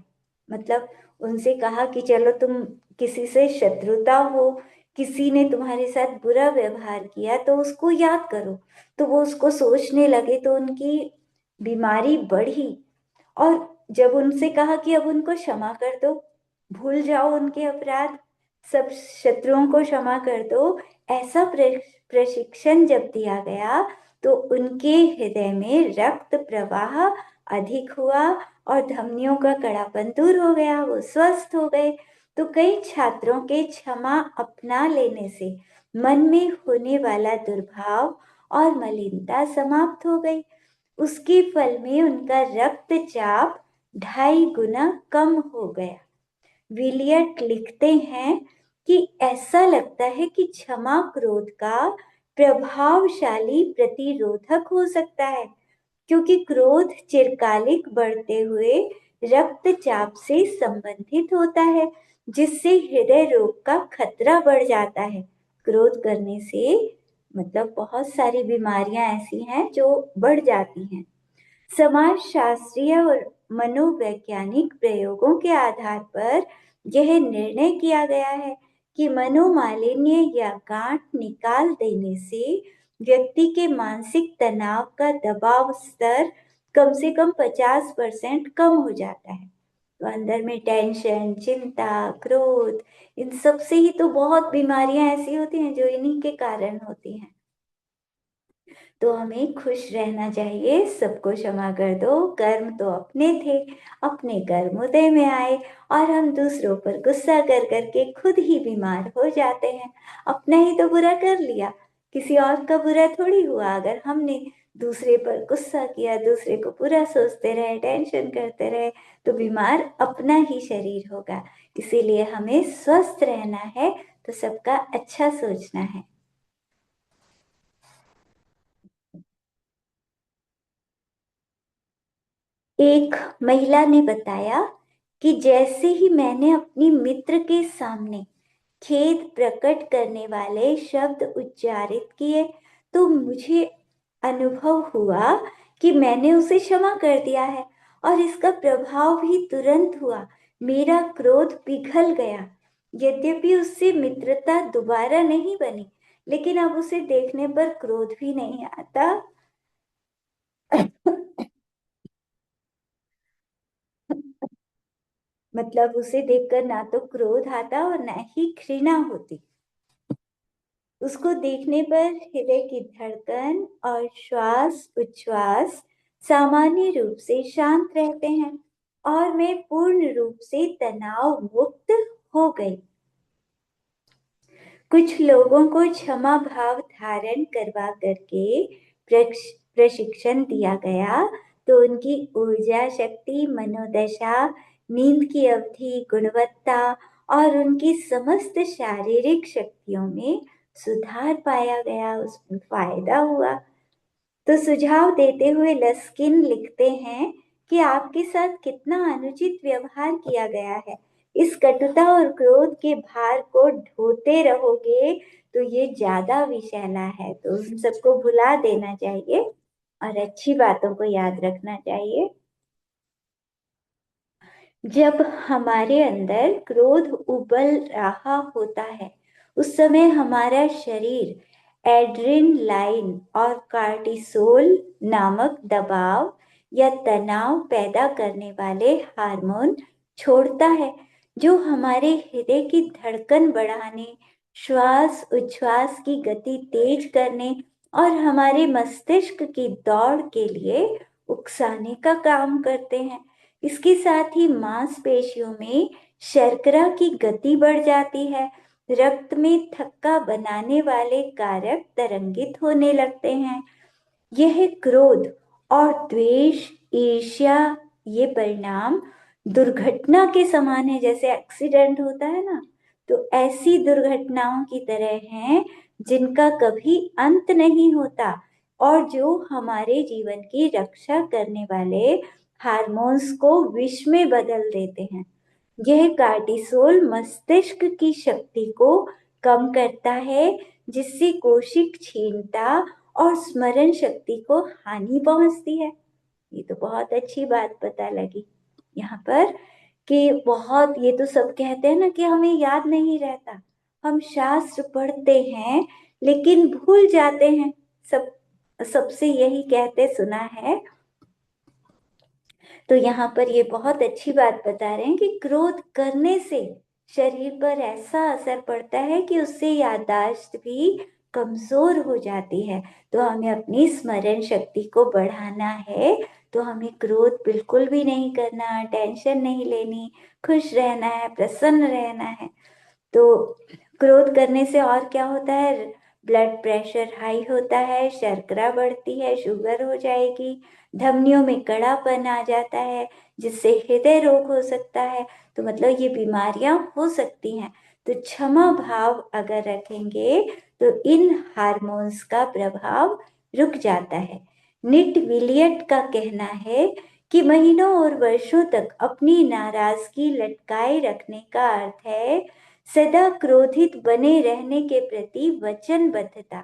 मतलब उनसे कहा कि चलो तुम किसी से शत्रुता हो, किसी ने तुम्हारे साथ बुरा व्यवहार किया तो उसको याद करो। तो वो उसको सोचने लगे तो उनकी बीमारी बढ़ी। और जब उनसे कहा कि अब उनको क्षमा कर दो, भूल जाओ उनके अपराध, सब शत्रुओं को क्षमा कर दो, ऐसा प्रशिक्षण जब दिया गया तो उनके हृदय में रक्त प्रवाह अधिक हुआ और धमनियों का कड़ापन दूर हो गया, वो स्वस्थ हो गए। तो कई छात्रों के क्षमा अपना लेने से मन में होने वाला दुर्भाव और मलिनता समाप्त हो गई। उसके फल में उनका रक्तचाप 2.5 गुना कम हो गया। विलियट लिखते हैं कि ऐसा लगता है कि क्षमा क्रोध का प्रभावशाली प्रतिरोधक हो सकता है, क्योंकि क्रोध चिरकालिक बढ़ते हुए रक्तचाप से संबंधित होता है, जिससे हृदय रोग का खतरा बढ़ जाता है। क्रोध करने से मतलब बहुत सारी बीमारियां ऐसी हैं जो बढ़ जाती हैं। समाजशास्त्रीय और मनोवैज्ञानिक प्रयोगों के आधार पर यह निर्णय किया गया है कि मनोमालिन्य या गांठ निकाल देने से व्यक्ति के मानसिक तनाव का दबाव स्तर कम से कम 50% कम हो जाता है। तो अंदर में टेंशन, चिंता, क्रोध, इन सब से ही तो बहुत बीमारियां ऐसी होती हैं जो इन्हीं के कारण होती हैं। तो हमें खुश रहना चाहिए, सबको क्षमा कर दो। कर्म तो अपने थे, अपने कर्म उदय में आए, और हम दूसरों पर गुस्सा कर करके खुद ही बीमार हो जाते हैं। अपना ही तो बुरा कर लिया, किसी और का बुरा थोड़ी हुआ। अगर हमने दूसरे पर गुस्सा किया, दूसरे को बुरा सोचते रहे, टेंशन करते रहे, तो बीमार अपना ही शरीर होगा। इसीलिए हमें स्वस्थ रहना है, तो सबका अच्छा सोचना है। एक महिला ने बताया कि जैसे ही मैंने अपनी मित्र के सामने खेद प्रकट करने वाले शब्द उच्चारित किए तो मुझे अनुभव हुआ कि मैंने उसे क्षमा कर दिया है और इसका प्रभाव भी तुरंत हुआ। मेरा क्रोध पिघल गया। यद्यपि उससे मित्रता दोबारा नहीं बनी, लेकिन अब उसे देखने पर क्रोध भी नहीं आता। मतलब उसे देखकर ना तो क्रोध आता और ना ही घृणा होती। उसको देखने पर हृदय की धड़कन और श्वास उच्छ्वास सामान्य रूप से शांत रहते हैं और मैं पूर्ण रूप से तनाव मुक्त हो गई। कुछ लोगों को क्षमा भाव धारण करवा करके प्रशिक्षण दिया गया तो उनकी ऊर्जा शक्ति, मनोदशा, नींद की अवधि, गुणवत्ता और उनकी समस्त शारीरिक शक्तियों में सुधार पाया गया, उसमें फायदा हुआ। तो सुझाव देते हुए लस्किन लिखते हैं कि आपके साथ कितना अनुचित व्यवहार किया गया है। इस कटुता और क्रोध के भार को ढोते रहोगे तो ये ज्यादा विषैला है, तो उन सबको भुला देना चाहिए और अच्छी बातों को याद रखना चाहिए। जब हमारे अंदर क्रोध उबल रहा होता है उस समय हमारा शरीर एड्रेनलाइन और कार्टिसोल नामक दबाव या तनाव पैदा करने वाले हार्मोन छोड़ता है, जो हमारे हृदय की धड़कन बढ़ाने, श्वास उच्छ्वास की गति तेज करने और हमारे मस्तिष्क की दौड़ के लिए उकसाने का काम करते हैं। इसके साथ ही मांसपेशियों में शर्करा की गति बढ़ जाती है, रक्त में थक्का बनाने वाले कारक तरंगित होने लगते हैं। यह क्रोध और द्वेष, ईर्ष्या, ये परिणाम दुर्घटना के समान है। जैसे एक्सीडेंट होता है ना, तो ऐसी दुर्घटनाओं की तरह हैं जिनका कभी अंत नहीं होता और जो हमारे जीवन की रक्षा करने वाले हार्मोन्स को विष में बदल देते हैं। यह कार्टिसोल मस्तिष्क की शक्ति को कम करता है, जिससे कोशिक क्षीणता और स्मरण शक्ति को हानि पहुंचती है। ये तो बहुत अच्छी बात पता लगी यहाँ पर कि बहुत, ये तो सब कहते हैं ना कि हमें याद नहीं रहता, हम शास्त्र पढ़ते हैं लेकिन भूल जाते हैं। सब सबसे यही कहते सुना है। तो यहाँ पर ये बहुत अच्छी बात बता रहे हैं कि क्रोध करने से शरीर पर ऐसा असर पड़ता है कि उससे याददाश्त भी कमजोर हो जाती है। तो हमें अपनी स्मरण शक्ति को बढ़ाना है, तो हमें क्रोध बिल्कुल भी नहीं करना, टेंशन नहीं लेनी, खुश रहना है, प्रसन्न रहना है। तो क्रोध करने से और क्या होता है, ब्लड प्रेशर हाई होता है, शर्करा बढ़ती है, शुगर हो जाएगी, धमनियों में कड़ापन आ जाता है जिससे हृदय रोग हो सकता है। तो मतलब ये बीमारियां हो सकती हैं। तो क्षमा भाव अगर रखेंगे तो इन हार्मोन्स का प्रभाव रुक जाता है। निट विलियट का कहना है कि महीनों और वर्षों तक अपनी नाराजगी लटकाए रखने का अर्थ है सदा क्रोधित बने रहने के प्रति वचनबद्धता,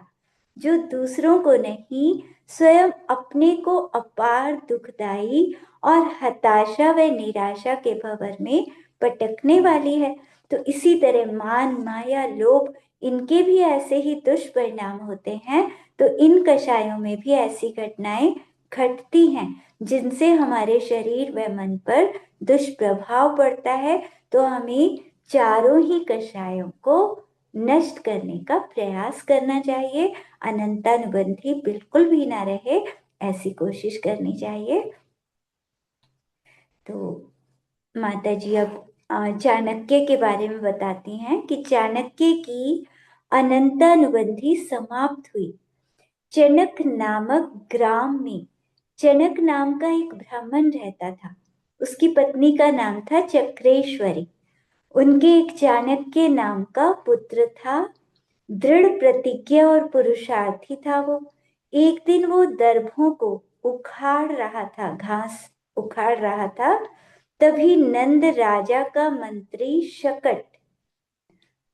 जो दूसरों को नहीं स्वयं अपने को अपार दुखदाई और हताशा व निराशा के भंवर में पटकने वाली है। तो इसी तरह मान, माया, लोभ, इनके भी ऐसे ही दुष्परिणाम होते हैं। तो इन कषायों में भी ऐसी घटनाएं घटती हैं जिनसे हमारे शरीर व मन पर दुष्प्रभाव पड़ता है। तो हमें चारों ही कषायों को नष्ट करने का प्रयास करना चाहिए। अनंतानुबंधी बिल्कुल भी ना रहे, ऐसी कोशिश करनी चाहिए। तो माता जी अब चाणक्य के बारे में बताती हैं कि चाणक्य की अनंतानुबंधी समाप्त हुई। चनक नामक ग्राम में चनक नाम का एक ब्राह्मण रहता था। उसकी पत्नी का नाम था चक्रेश्वरी। उनके एक चाणक्य नाम का पुत्र था। दृढ़ प्रतिज्ञा और पुरुषार्थी था वो। एक दिन वो दर्भों को उखाड़ रहा था, घास उखाड़ रहा था, तभी नंद राजा का मंत्री शकट,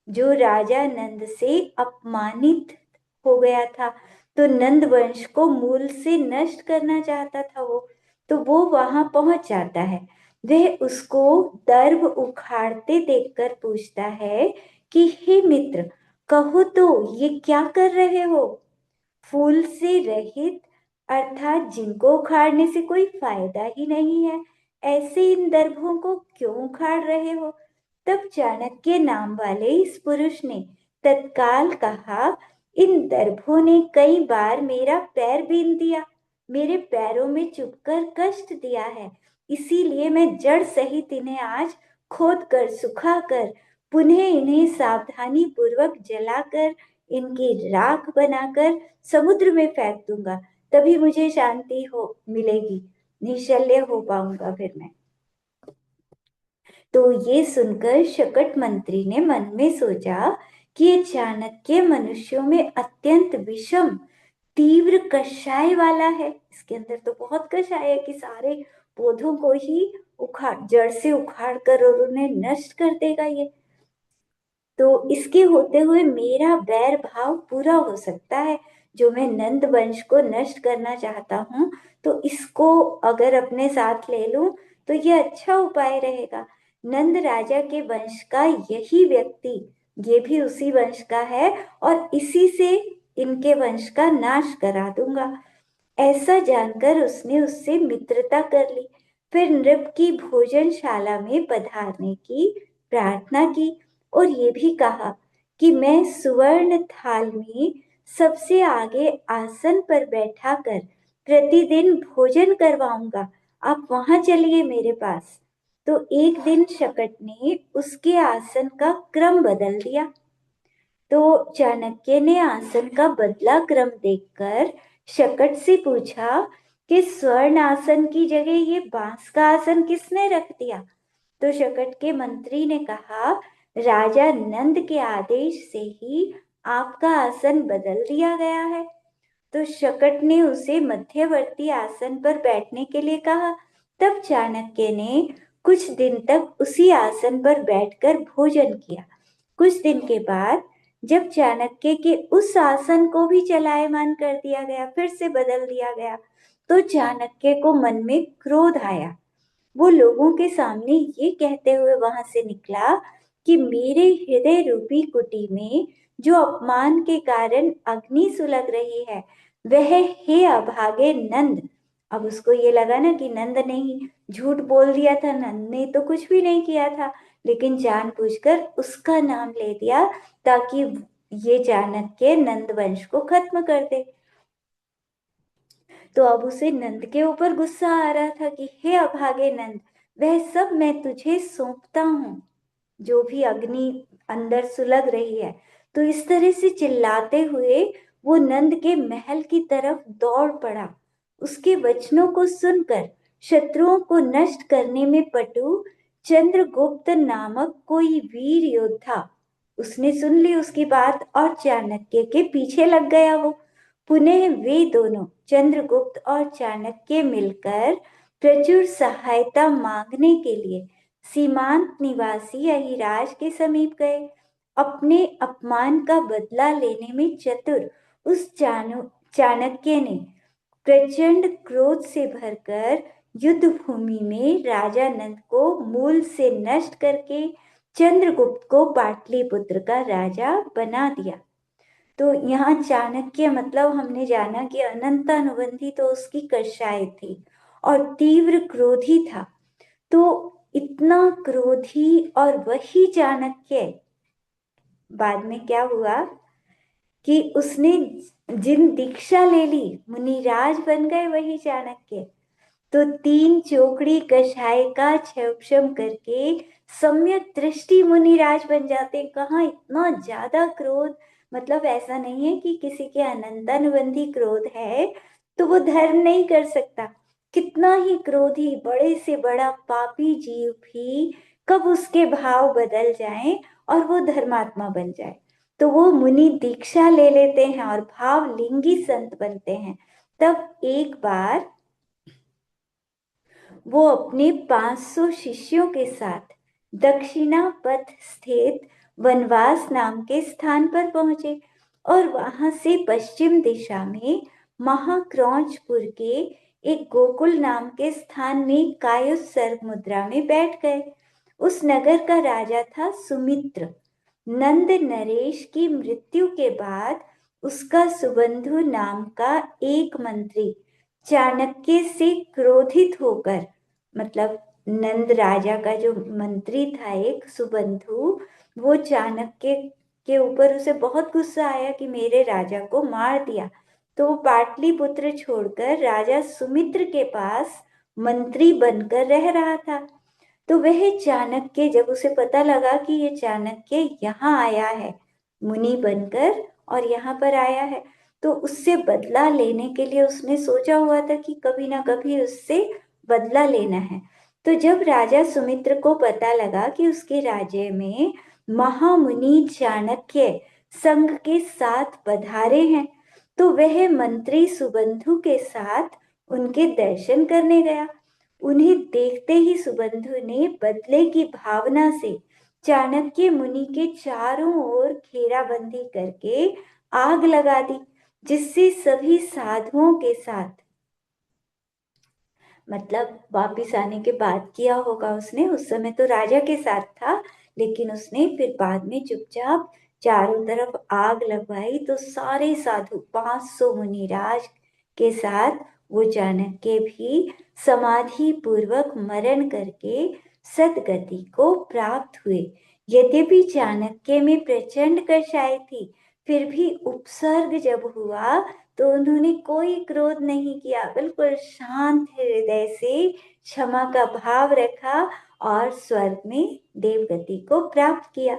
जो राजा नंद से अपमानित हो गया था, तो नंद वंश को मूल से नष्ट करना चाहता था वो, तो वो वहां पहुंच जाता है। वह उसको दर्भ उखाड़ते देखकर पूछता है कि हे मित्र, कहो तो ये क्या कर रहे हो? फूल से रहित, अर्थात जिनको उखाड़ने से कोई फायदा ही नहीं है, ऐसे इन दर्भों को क्यों उखाड़ रहे हो? तब चाणक्य नाम वाले इस पुरुष ने तत्काल कहा, इन दर्भों ने कई बार मेरा पैर बीन दिया, मेरे पैरों में चुभकर कष्ट दिया है, इसीलिए मैं जड़ सहित इन्हें आज खोद कर सुखाकर पुनः इन्हें सावधानी पूर्वक जलाकर इनकी राख बनाकर समुद्र में फेंक दूंगा, तभी मुझे शांति हो मिलेगी, निश्चल्य हो पाऊंगा फिर मैं। तो ये सुनकर शकट मंत्री ने मन में सोचा कि ये चाणक्य मनुष्यों में अत्यंत विषम तीव्र कषाय वाला है, इसके अंदर तो बहुत कषाय है कि सारे पौधों को ही उखाड़, जड़ से उखाड़ कर और उन्हें नष्ट कर देगा ये। तो इसके होते हुए मेरा बैर भाव पूरा हो सकता है, जो मैं नंद वंश को नष्ट करना चाहता हूँ, तो इसको अगर अपने साथ ले लूं तो ये अच्छा उपाय रहेगा। नंद राजा के वंश का यही व्यक्ति, ये भी उसी वंश का है, और इसी से इनके वंश का नाश करा दूंगा। ऐसा जानकर उसने उससे मित्रता कर ली, फिर नृप की भोजनशाला में पधारने की प्रार्थना की, और ये भी कहा कि मैं सुवर्ण थाल में सबसे आगे आसन पर बैठा कर प्रतिदिन भोजन करवाऊंगा, आप वहां चलिए मेरे पास। तो एक दिन शकट ने उसके आसन का क्रम बदल दिया। तो चाणक्य ने आसन का बदला क्रम देखकर शकट से पूछा कि स्वर्ण आसन की जगह ये बांस का आसन किसने रख दिया? तो शकट के मंत्री ने कहा, राजा नंद के आदेश से ही आपका आसन बदल दिया गया है। तो शकट ने उसे मध्यवर्ती आसन पर बैठने के लिए कहा। तब चाणक्य ने कुछ दिन तक उसी आसन पर बैठकर भोजन किया। कुछ दिन के बाद जब चाणक्य के उस आसन को भी चलायमान कर दिया गया, फिर से बदल दिया गया, तो चाणक्य को मन में क्रोध आया। वो लोगों के सामने ये कहते हुए वहां से निकला कि मेरे हृदय रूपी कुटी में जो अपमान के कारण अग्नि सुलग रही है, वह हे अभागे नंद। अब उसको ये लगा ना कि नंद ने ही झूठ बोल दिया था, नंद ने तो कुछ भी नहीं किया था, लेकिन जानबूझकर उसका नाम ले दिया ताकि ये चाणक्य नंद वंश को खत्म कर दे। तो अब उसे नंद के ऊपर गुस्सा आ रहा था कि हे अभागे नंद, वह सब मैं तुझे सौंपता हूँ, जो भी अग्नि अंदर सुलग रही है। तो इस तरह से चिल्लाते हुए वो नंद के महल की तरफ दौड़ पड़ा। उसके वचनों को सुनकर शत्रुओं को नष्ट करने में पटु चंद्रगुप्त नामक कोई वीर योद्धा, उसने सुन ली उसकी बात और चाणक्य के पीछे लग गया वो। पुनः वे दोनों चंद्रगुप्त और चाणक्य मिलकर प्रचुर सहायता मांगने के लिए सीमांत निवासी अहिराज के समीप गए। अपने अपमान का बदला लेने में चतुर उस चाणक्य ने प्रचंड क्रोध से भरकर युद्ध भूमि में राजा नंद को मूल से नष्ट करके चंद्रगुप्त को पाटलिपुत्र का राजा बना दिया। तो यहाँ चाणक्य मतलब हमने जाना कि अनंतानुबंधी तो उसकी कषाय थी और तीव्र क्रोधी था। तो इतना क्रोधी और वही चाणक्य, बाद में क्या हुआ कि उसने जिन दीक्षा ले ली, मुनिराज बन गए वही चाणक्य। तो तीन चोकड़ी कषाय का क्षम करके सम्यक दृष्टि मुनिराज बन जाते। कहाँ इतना ज्यादा क्रोध, मतलब ऐसा नहीं है कि किसी के अनंतानुबंधी क्रोध है तो वो धर्म नहीं कर सकता। कितना ही क्रोधी बड़े से बड़ा पापी जीव भी कब उसके भाव बदल जाएं और वो धर्मात्मा बन जाए, तो वो मुनि दीक्षा ले लेते हैं और भाव लिंगी संत बनते हैं। तब एक बार वो अपने 500 शिष्यों के साथ दक्षिणा पथ स्थित वनवास नाम के स्थान पर पहुंचे और वहां से पश्चिम दिशा में महाक्रौंचपुर के एक गोकुल नाम के स्थान में कायुस सर्प मुद्रा में बैठ गए। उस नगर का राजा था सुमित्र। नंद नरेश की मृत्यु के बाद उसका सुबंधु नाम का एक मंत्री चाणक्य से क्रोधित होकर, मतलब नंद राजा का जो मंत्री था एक सुबंधु, वो चाणक्य के ऊपर उसे बहुत गुस्सा आया कि मेरे राजा को मार दिया। तो वो पाटलिपुत्र छोड़कर राजा सुमित्र के पास मंत्री बनकर रह रहा था। तो वह चाणक्य, जब उसे पता लगा कि ये चाणक्य यहाँ आया है मुनि बनकर और यहाँ पर आया है, तो उससे बदला लेने के लिए उसने सोचा हुआ था कि कभी ना कभी उससे बदला लेना है। तो जब राजा सुमित्र को पता लगा कि उसके राज्य में महामुनि चाणक्य संघ के साथ पधारे हैं, तो वह मंत्री सुबंधु के साथ उनके दर्शन करने गया। उन्हें देखते ही सुबंधु ने बदले की भावना से चाणक्य मुनि के चारों ओर घेराबंदी करके आग लगा दी, जिससे सभी साधुओं के साथ, मतलब वापिस आने के बाद किया होगा उसने, उस समय तो राजा के साथ था, लेकिन उसने फिर बाद में चुपचाप चारों तरफ आग लगवाई। तो सारे साधु 500 मुनिराज के साथ वो चाणक्य भी समाधि पूर्वक मरण करके सदगति को प्राप्त हुए। यद्यपि चाणक्य में प्रचंड कषाय थी, फिर भी उपसर्ग जब हुआ तो उन्होंने कोई क्रोध नहीं किया, बिल्कुल शांत हृदय से क्षमा का भाव रखा और स्वर्ग में देवगति को प्राप्त किया।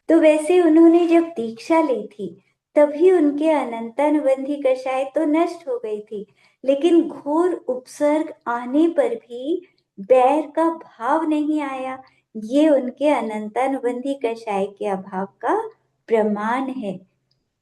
तो वैसे उन्होंने जब दीक्षा ली थी तभी उनके अनंतानुबंधी कषाय तो नष्ट हो गई थी, लेकिन घोर उपसर्ग आने पर भी बैर का भाव नहीं आया। ये उनके अनंतानुबंधी कषाय के अभाव का प्रमाण है।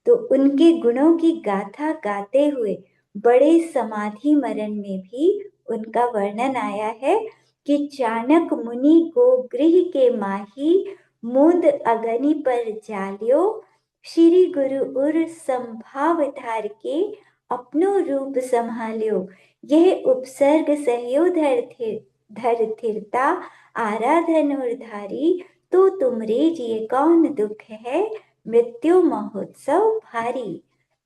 तो उनके गुणों की गाथा गाते हुए बड़े समाधि मरण में भी उनका वर्णन आया है कि चाणक मुनि को गृह के माही मूंद अगनि पर जालियो, श्री गुरु उर संभाव धार के अपनो रूप संभालियो। यह उपसर्ग सहयो धर थिरता आराधन और धारी, तो तुमरे जिए कौन दुख है मृत्यु महोत्सव भारी।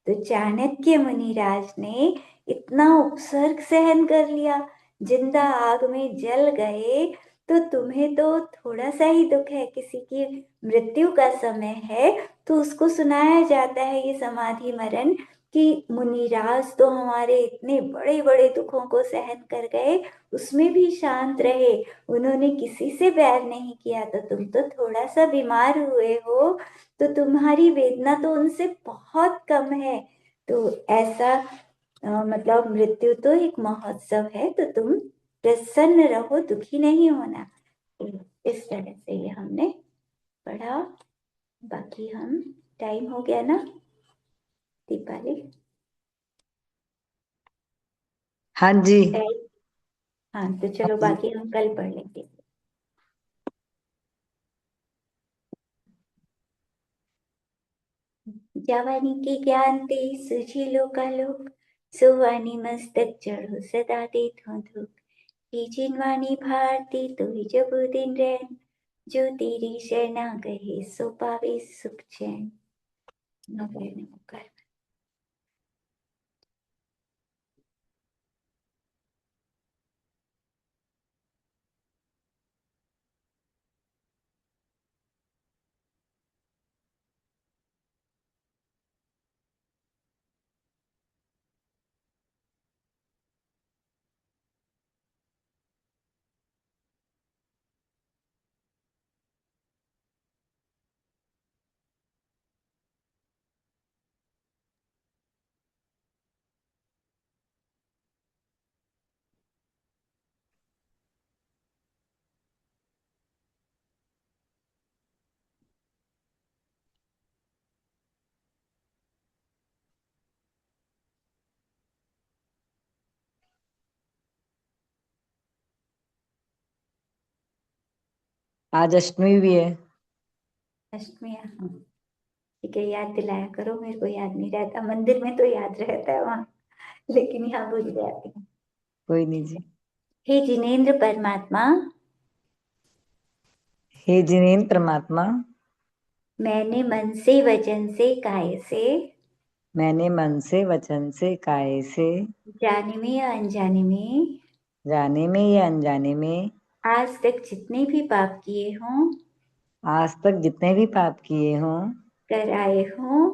तो चाणक्य मुनिराज ने इतना उपसर्ग सहन कर लिया, जिंदा आग में जल गए। तो तुम्हें तो थोड़ा सा ही दुख है, किसी की मृत्यु का समय है तो उसको सुनाया जाता है ये समाधि मरण कि मुनिराज तो हमारे इतने बड़े बड़े दुखों को सहन कर गए, उसमें भी शांत रहे, उन्होंने किसी से बैर नहीं किया। तो तुम तो थोड़ा सा बीमार हुए हो, तो तुम्हारी वेदना तो उनसे बहुत कम है। तो ऐसा मतलब मृत्यु तो एक महोत्सव है, तो तुम प्रसन्न रहो, दुखी नहीं होना। इस तरह से ये हमने पढ़ा। बाकी हम, टाइम हो गया ना दीपाली? हाँ जी। टाइम, हाँ तो हाँ चलो जी। बाकी हम कल पढ़ लेंगे। जवानी के ज्ञान ते सुझिलो कालोक, सुवानी मस्तक चढ़ो सदा ते धोधो। ही जिनवानी भारती तो ही जब दिन रैन, जो तेरी शरणा गए सो पावे सुख चैन। नौकर नौकर। आज अष्टमी भी है। अष्टमी, हाँ। ठीक है, याद दिलाया करो, मेरे को याद नहीं रहता। मंदिर में तो याद रहता है वहाँ, लेकिन यहाँ भूल जाती हूँ। कोई नहीं जी। हे जिनेन्द्र परमात्मा, हे जिनेन्द्र परमात्मा, मैंने मन से, वचन से, काय से, मैंने मन से, वचन से, काया से, जाने में या अनजाने में, जाने में या अनजाने में, आज तक जितने भी पाप किए हों, आज तक जितने भी पाप किए हों, कराए हों,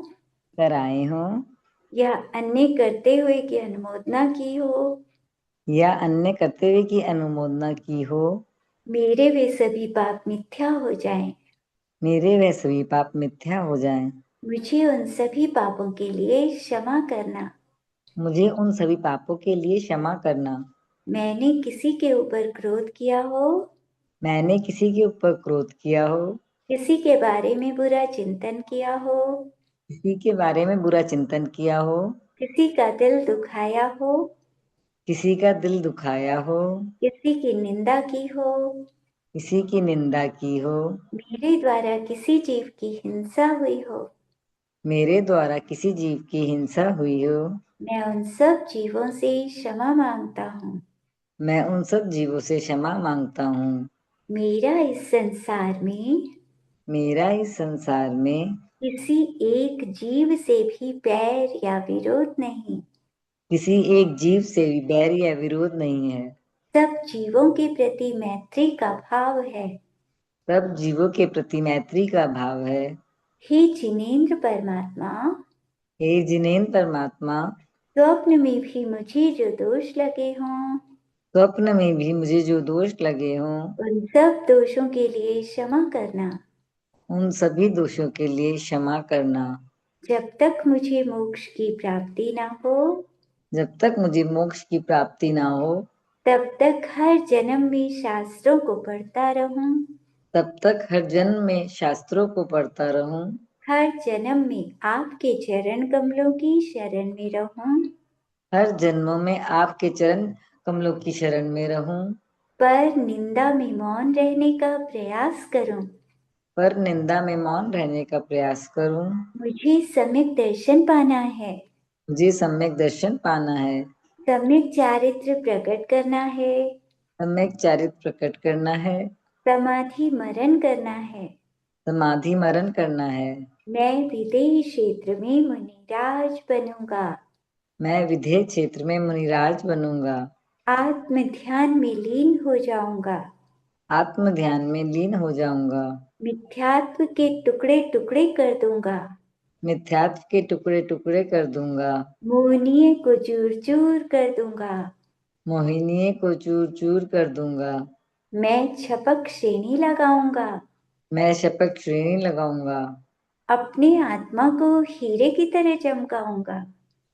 कराए हों, या अन्य करते हुए की अनुमोदना की हो, या अन्य करते हुए की अनुमोदना की हो, मेरे वे सभी पाप मिथ्या हो जाएं। मेरे वह सभी पाप मिथ्या हो जाएं। मुझे उन सभी पापों के लिए क्षमा करना। मुझे उन सभी पापों के लिए क्षमा करना। मैंने किसी के ऊपर क्रोध किया हो, मैंने किसी के ऊपर क्रोध किया हो, किसी के बारे में बुरा चिंतन किया हो, किसी के बारे में बुरा चिंतन किया हो, किसी का दिल दुखाया हो, किसी का दिल दुखाया हो, किसी की निंदा की हो, किसी की निंदा की हो, मेरे द्वारा किसी जीव की हिंसा हुई हो, मेरे द्वारा किसी जीव की हिंसा हुई हो, मैं उन सब जीवों से क्षमा मांगता हूँ। मैं उन सब जीवों से क्षमा मांगता हूँ। मेरा इस संसार में मेरा इस संसार में किसी एक जीव से भी बैर या विरोध नहीं। किसी एक जीव से भी बैर या विरोध नहीं है। सब जीवों के प्रति मैत्री का भाव है। सब जीवों के प्रति मैत्री का भाव है। हे जिनेन्द्र परमात्मा, हे जिनेन्द्र परमात्मा, स्वप्न में भी मुझे जो दोष लगे हों, स्वप्न में भी मुझे जो दोष लगे हों, उन सब दोषों के लिए क्षमा करना। उन सभी दोषों के लिए क्षमा करना। जब तक मुझे मोक्ष की प्राप्ति ना हो, जब तक मुझे मोक्ष की प्राप्ति ना हो, तब तक हर जन्म में शास्त्रों को पढ़ता रहूं, तब तक हर जन्म में शास्त्रों को पढ़ता रहूं, हर जन्म में आपके चरण कमलों की शरण में रहूं, हर जन्मों में आपके चरण कमलों की शरण में रहूं, पर निंदा में मौन रहने का प्रयास करूं। पर निंदा में मौन रहने का प्रयास करूं। मुझे सम्यक दर्शन पाना है, मुझे सम्यक दर्शन पाना है, सम्यक चारित्र प्रकट करना है, सम्यक चारित्र प्रकट करना है, समाधि मरण करना है। समाधि मरण करना है। मैं विदेह क्षेत्र में मुनिराज बनूंगा, मैं विधेय क्षेत्र में मुनिराज बनूंगा, आत्म ध्यान में लीन हो जाऊंगा, आत्म ध्यान में लीन हो जाऊंगा, मिथ्यात्व के टुकड़े टुकड़े कर दूंगा, मिथ्यात्व के टुकड़े टुकड़े कर दूंगा, मोहनीय को चूर चूर कर दूंगा। मोहिनीए को चूर चूर कर दूंगा। मैं छपक श्रेणी लगाऊंगा, मैं शपथ श्रेणी लगाऊंगा, अपनी आत्मा को हीरे की तरह चमकाऊंगा।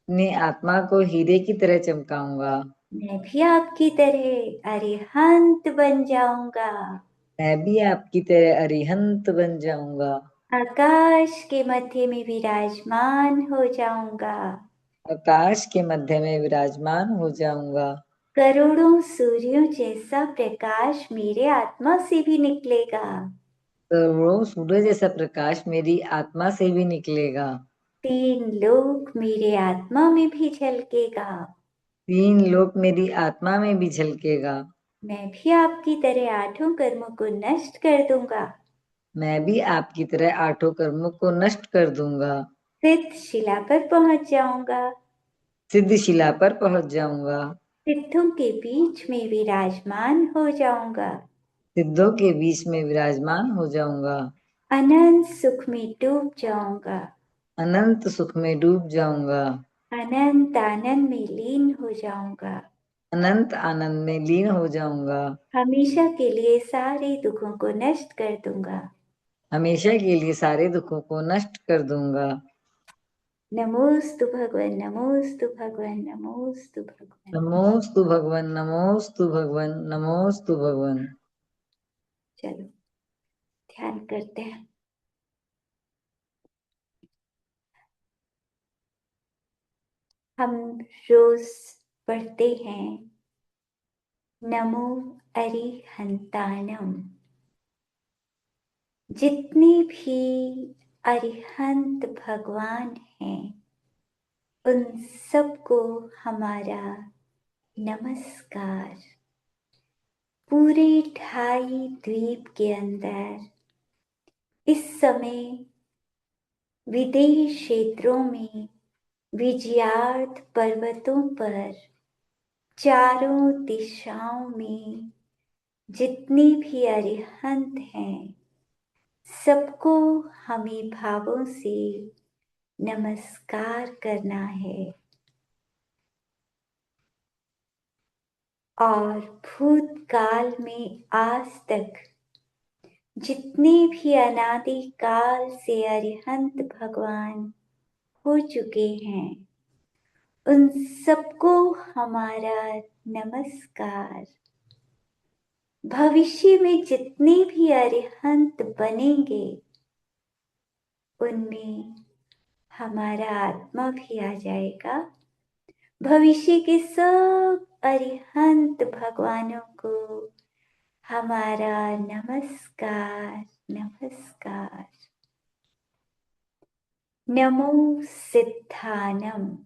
अपनी आत्मा को हीरे की तरह चमकाऊंगा। मैं भी आपकी तरह अरिहंत बन जाऊंगा, मैं भी आपकी तरह अरिहंत बन जाऊंगा, आकाश के मध्य में विराजमान हो जाऊंगा। आकाश के मध्य में विराजमान हो जाऊंगा। करोड़ों सूर्यों जैसा प्रकाश मेरे आत्मा से भी निकलेगा। करोड़ों सूर्य जैसा प्रकाश मेरी आत्मा से भी निकलेगा। तीन लोक मेरे आत्मा में भी झलकेगा। तीन लोक मेरी आत्मा में भी झलकेगा। मैं भी आपकी तरह आठों कर्मों को नष्ट कर दूंगा। मैं भी आपकी तरह आठों कर्मों को नष्ट कर दूंगा। सिद्ध शिला पर पहुंच जाऊंगा। सिद्ध शिला पर पहुंच जाऊंगा। सिद्धों के बीच में विराजमान हो जाऊंगा। सिद्धों के बीच में विराजमान हो जाऊंगा। अनंत सुख में डूब जाऊंगा। अनंत सुख में डूब जाऊंगा। अनंत आनंद में लीन हो जाऊंगा। अनंत आनंद में लीन हो जाऊंगा। हमेशा के लिए सारे दुखों को नष्ट कर दूंगा। हमेशा के लिए सारे दुखों को नष्ट कर दूंगा। नमोस्तु भगवन, नमोस्तु भगवन, नमोस्तु भगवन। नमोस्तु भगवन, नमोस्तु भगवन, नमोस्तु भगवन। चलो ध्यान करते हैं। हम रोज पढ़ते हैं नमो अरिहंताणम। जितने भी अरिहंत भगवान हैं, उन सबको हमारा नमस्कार। पूरे 2.5 द्वीप के अंदर इस समय विदेही क्षेत्रों में विजयार्थ पर्वतों पर चारों दिशाओं में जितने भी अरिहंत हैं, सबको हमें भावों से नमस्कार करना है। और भूतकाल में आज तक जितने भी अनादि काल से अरिहंत भगवान हो चुके हैं, उन सबको हमारा नमस्कार। भविष्य में जितने भी अरिहंत बनेंगे, उनमें हमारा आत्मा भी आ जाएगा। भविष्य के सब अरिहंत भगवानों को हमारा नमस्कार, नमस्कार। नमो सिद्धानम।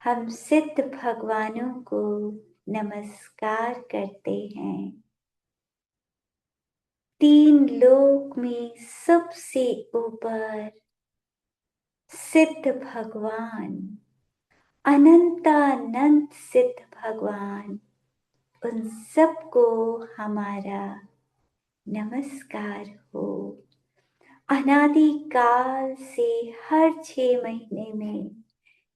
हम सिद्ध भगवानों को नमस्कार करते हैं। 3 लोक में सबसे ऊपर सिद्ध भगवान, अनंतानंत सिद्ध भगवान, उन सबको हमारा नमस्कार हो। अनादि काल से हर 6 महीने में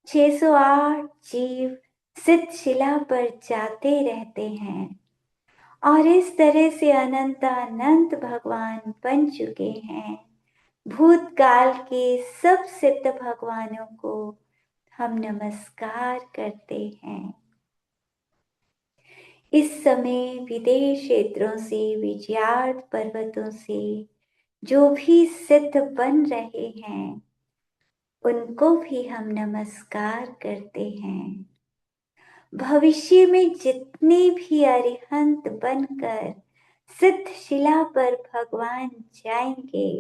608 जीव सिद्ध शिला पर जाते रहते हैं और इस तरह से अनंतानंत भगवान बन चुके हैं। भूतकाल के सब सिद्ध भगवानों को हम नमस्कार करते हैं। इस समय विदेश क्षेत्रों से, विजयार्थ पर्वतों से जो भी सिद्ध बन रहे हैं, उनको भी हम नमस्कार करते हैं। भविष्य में जितने भी अरिहंत बनकर सिद्ध शिला पर भगवान जाएंगे,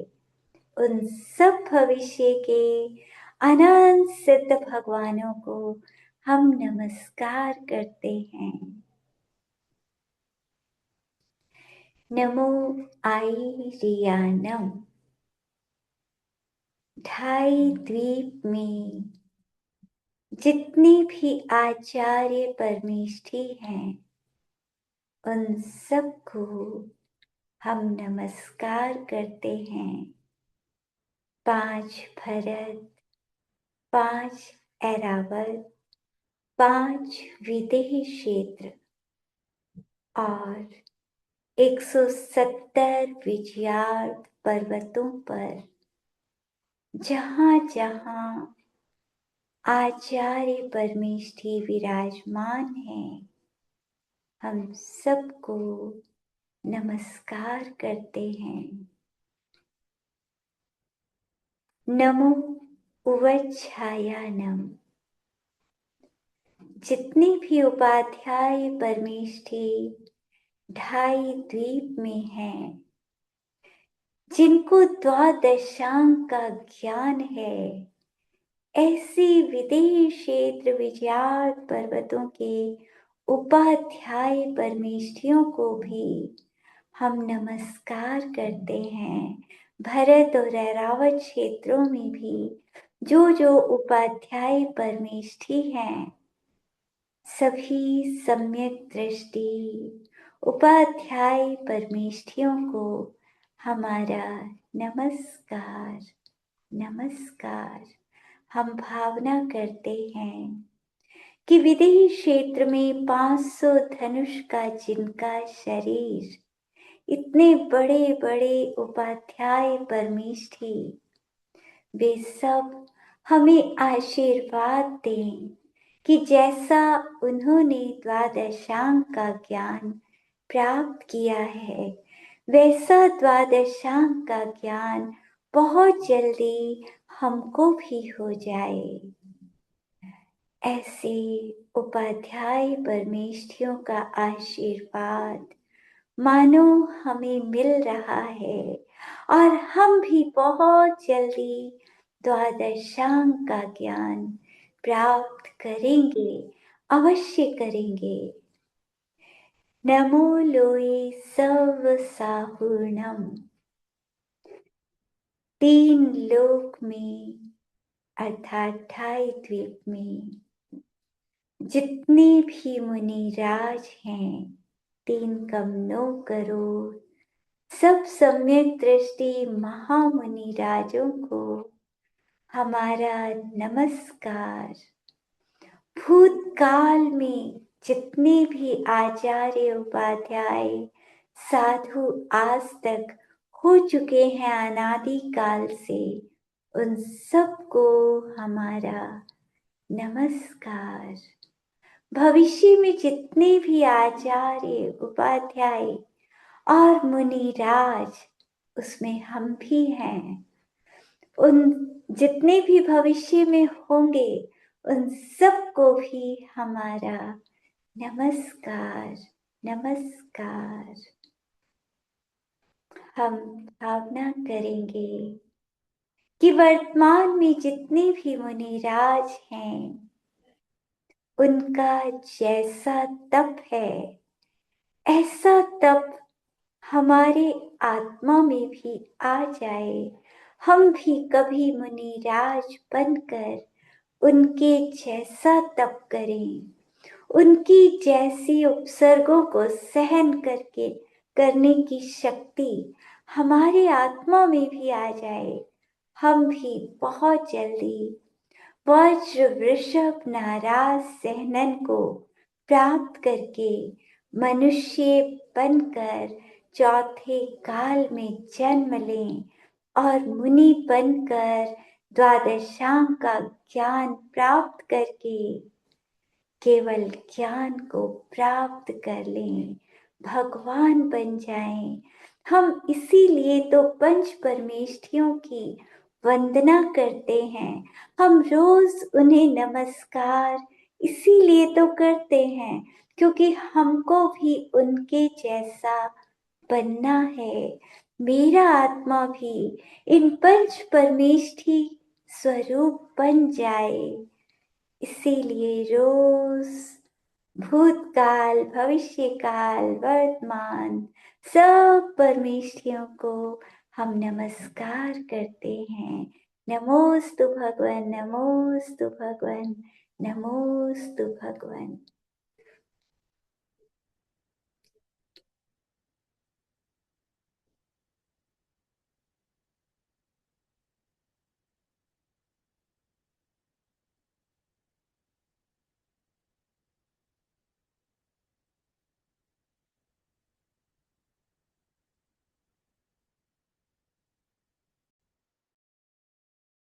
उन सब भविष्य के अनंत सिद्ध भगवानों को हम नमस्कार करते हैं। नमो आईरियानम। 2.5 द्वीप में जितने भी आचार्य परमेष्ठी हैं, उन सबको हम नमस्कार करते हैं। 5 भरत, 5 ऐरावत, 5 विदेही क्षेत्र और 170 विजयार्थ पर्वतों पर जहाँ जहाँ आचार्य परमेष्ठी विराजमान हैं, हम सबको नमस्कार करते हैं। नमो उवच्छायानम। जितने भी उपाध्याय परमेष्ठी 2.5 द्वीप में हैं, जिनको द्वादशांग का ज्ञान है, ऐसे विदेही क्षेत्र विजयार्थ पर्वतों के उपाध्याय परमेष्ठियों को भी हम नमस्कार करते हैं। भरत और ऐरावत क्षेत्रों में भी जो जो उपाध्याय परमेष्ठी हैं, सभी सम्यक दृष्टि उपाध्याय परमेष्ठियों को हमारा नमस्कार, नमस्कार। हम भावना करते हैं कि विदेही क्षेत्र में 500 धनुष का जिनका शरीर, इतने बड़े बड़े उपाध्याय परमेष्ठी, वे सब हमें आशीर्वाद दें कि जैसा उन्होंने द्वादशांग का ज्ञान प्राप्त किया है, वैसा द्वादशांग का ज्ञान बहुत जल्दी हमको भी हो जाए। ऐसे उपाध्याय परमेष्ठियों का आशीर्वाद मानो हमें मिल रहा है और हम भी बहुत जल्दी द्वादशांग का ज्ञान प्राप्त करेंगे, अवश्य करेंगे। नमो लोये सर्व साहूर्णम। 3 लोक में अर्थात 28 द्वीप में जितने भी मुनिराज हैं, 3 करोड़ 9 करोड़, सब सम्यक दृष्टि महामुनिराजों को हमारा नमस्कार। भूतकाल में जितने भी आचार्य उपाध्याय साधु आज तक हो चुके हैं अनादि काल से, उन सबको हमारा नमस्कार। भविष्य में जितने भी आचार्य उपाध्याय और मुनिराज, उसमें हम भी हैं, उन जितने भी भविष्य में होंगे उन सबको भी हमारा नमस्कार, नमस्कार। हम भावना करेंगे कि वर्तमान में जितने भी मुनिराज हैं, उनका जैसा तप है, ऐसा तप हमारे आत्मा में भी आ जाए। हम भी कभी मुनिराज बनकर उनके जैसा तप करें, उनकी जैसी उपसर्गों को सहन करके करने की शक्ति हमारे आत्मा में भी आ जाए। हम भी बहुत जल्दी वज्र वृषभ नाराज सहनन को प्राप्त करके मनुष्य बनकर चौथे काल में जन्म लें और मुनि बनकर द्वादशांग का ज्ञान प्राप्त करके केवल ज्ञान को प्राप्त कर लें, भगवान बन जाएं। हम इसीलिए तो पंच परमेष्ठियों की वंदना करते हैं। हम रोज उन्हें नमस्कार इसीलिए तो करते हैं क्योंकि हमको भी उनके जैसा बनना है। मेरा आत्मा भी इन पंच परमेष्ठी स्वरूप बन जाए, इसीलिए रोज भूतकाल, भविष्यकाल, वर्तमान सब परमेष्ठियों को हम नमस्कार करते हैं। नमोस्तु भगवन, नमोस्तु भगवन, नमोस्तु भगवन।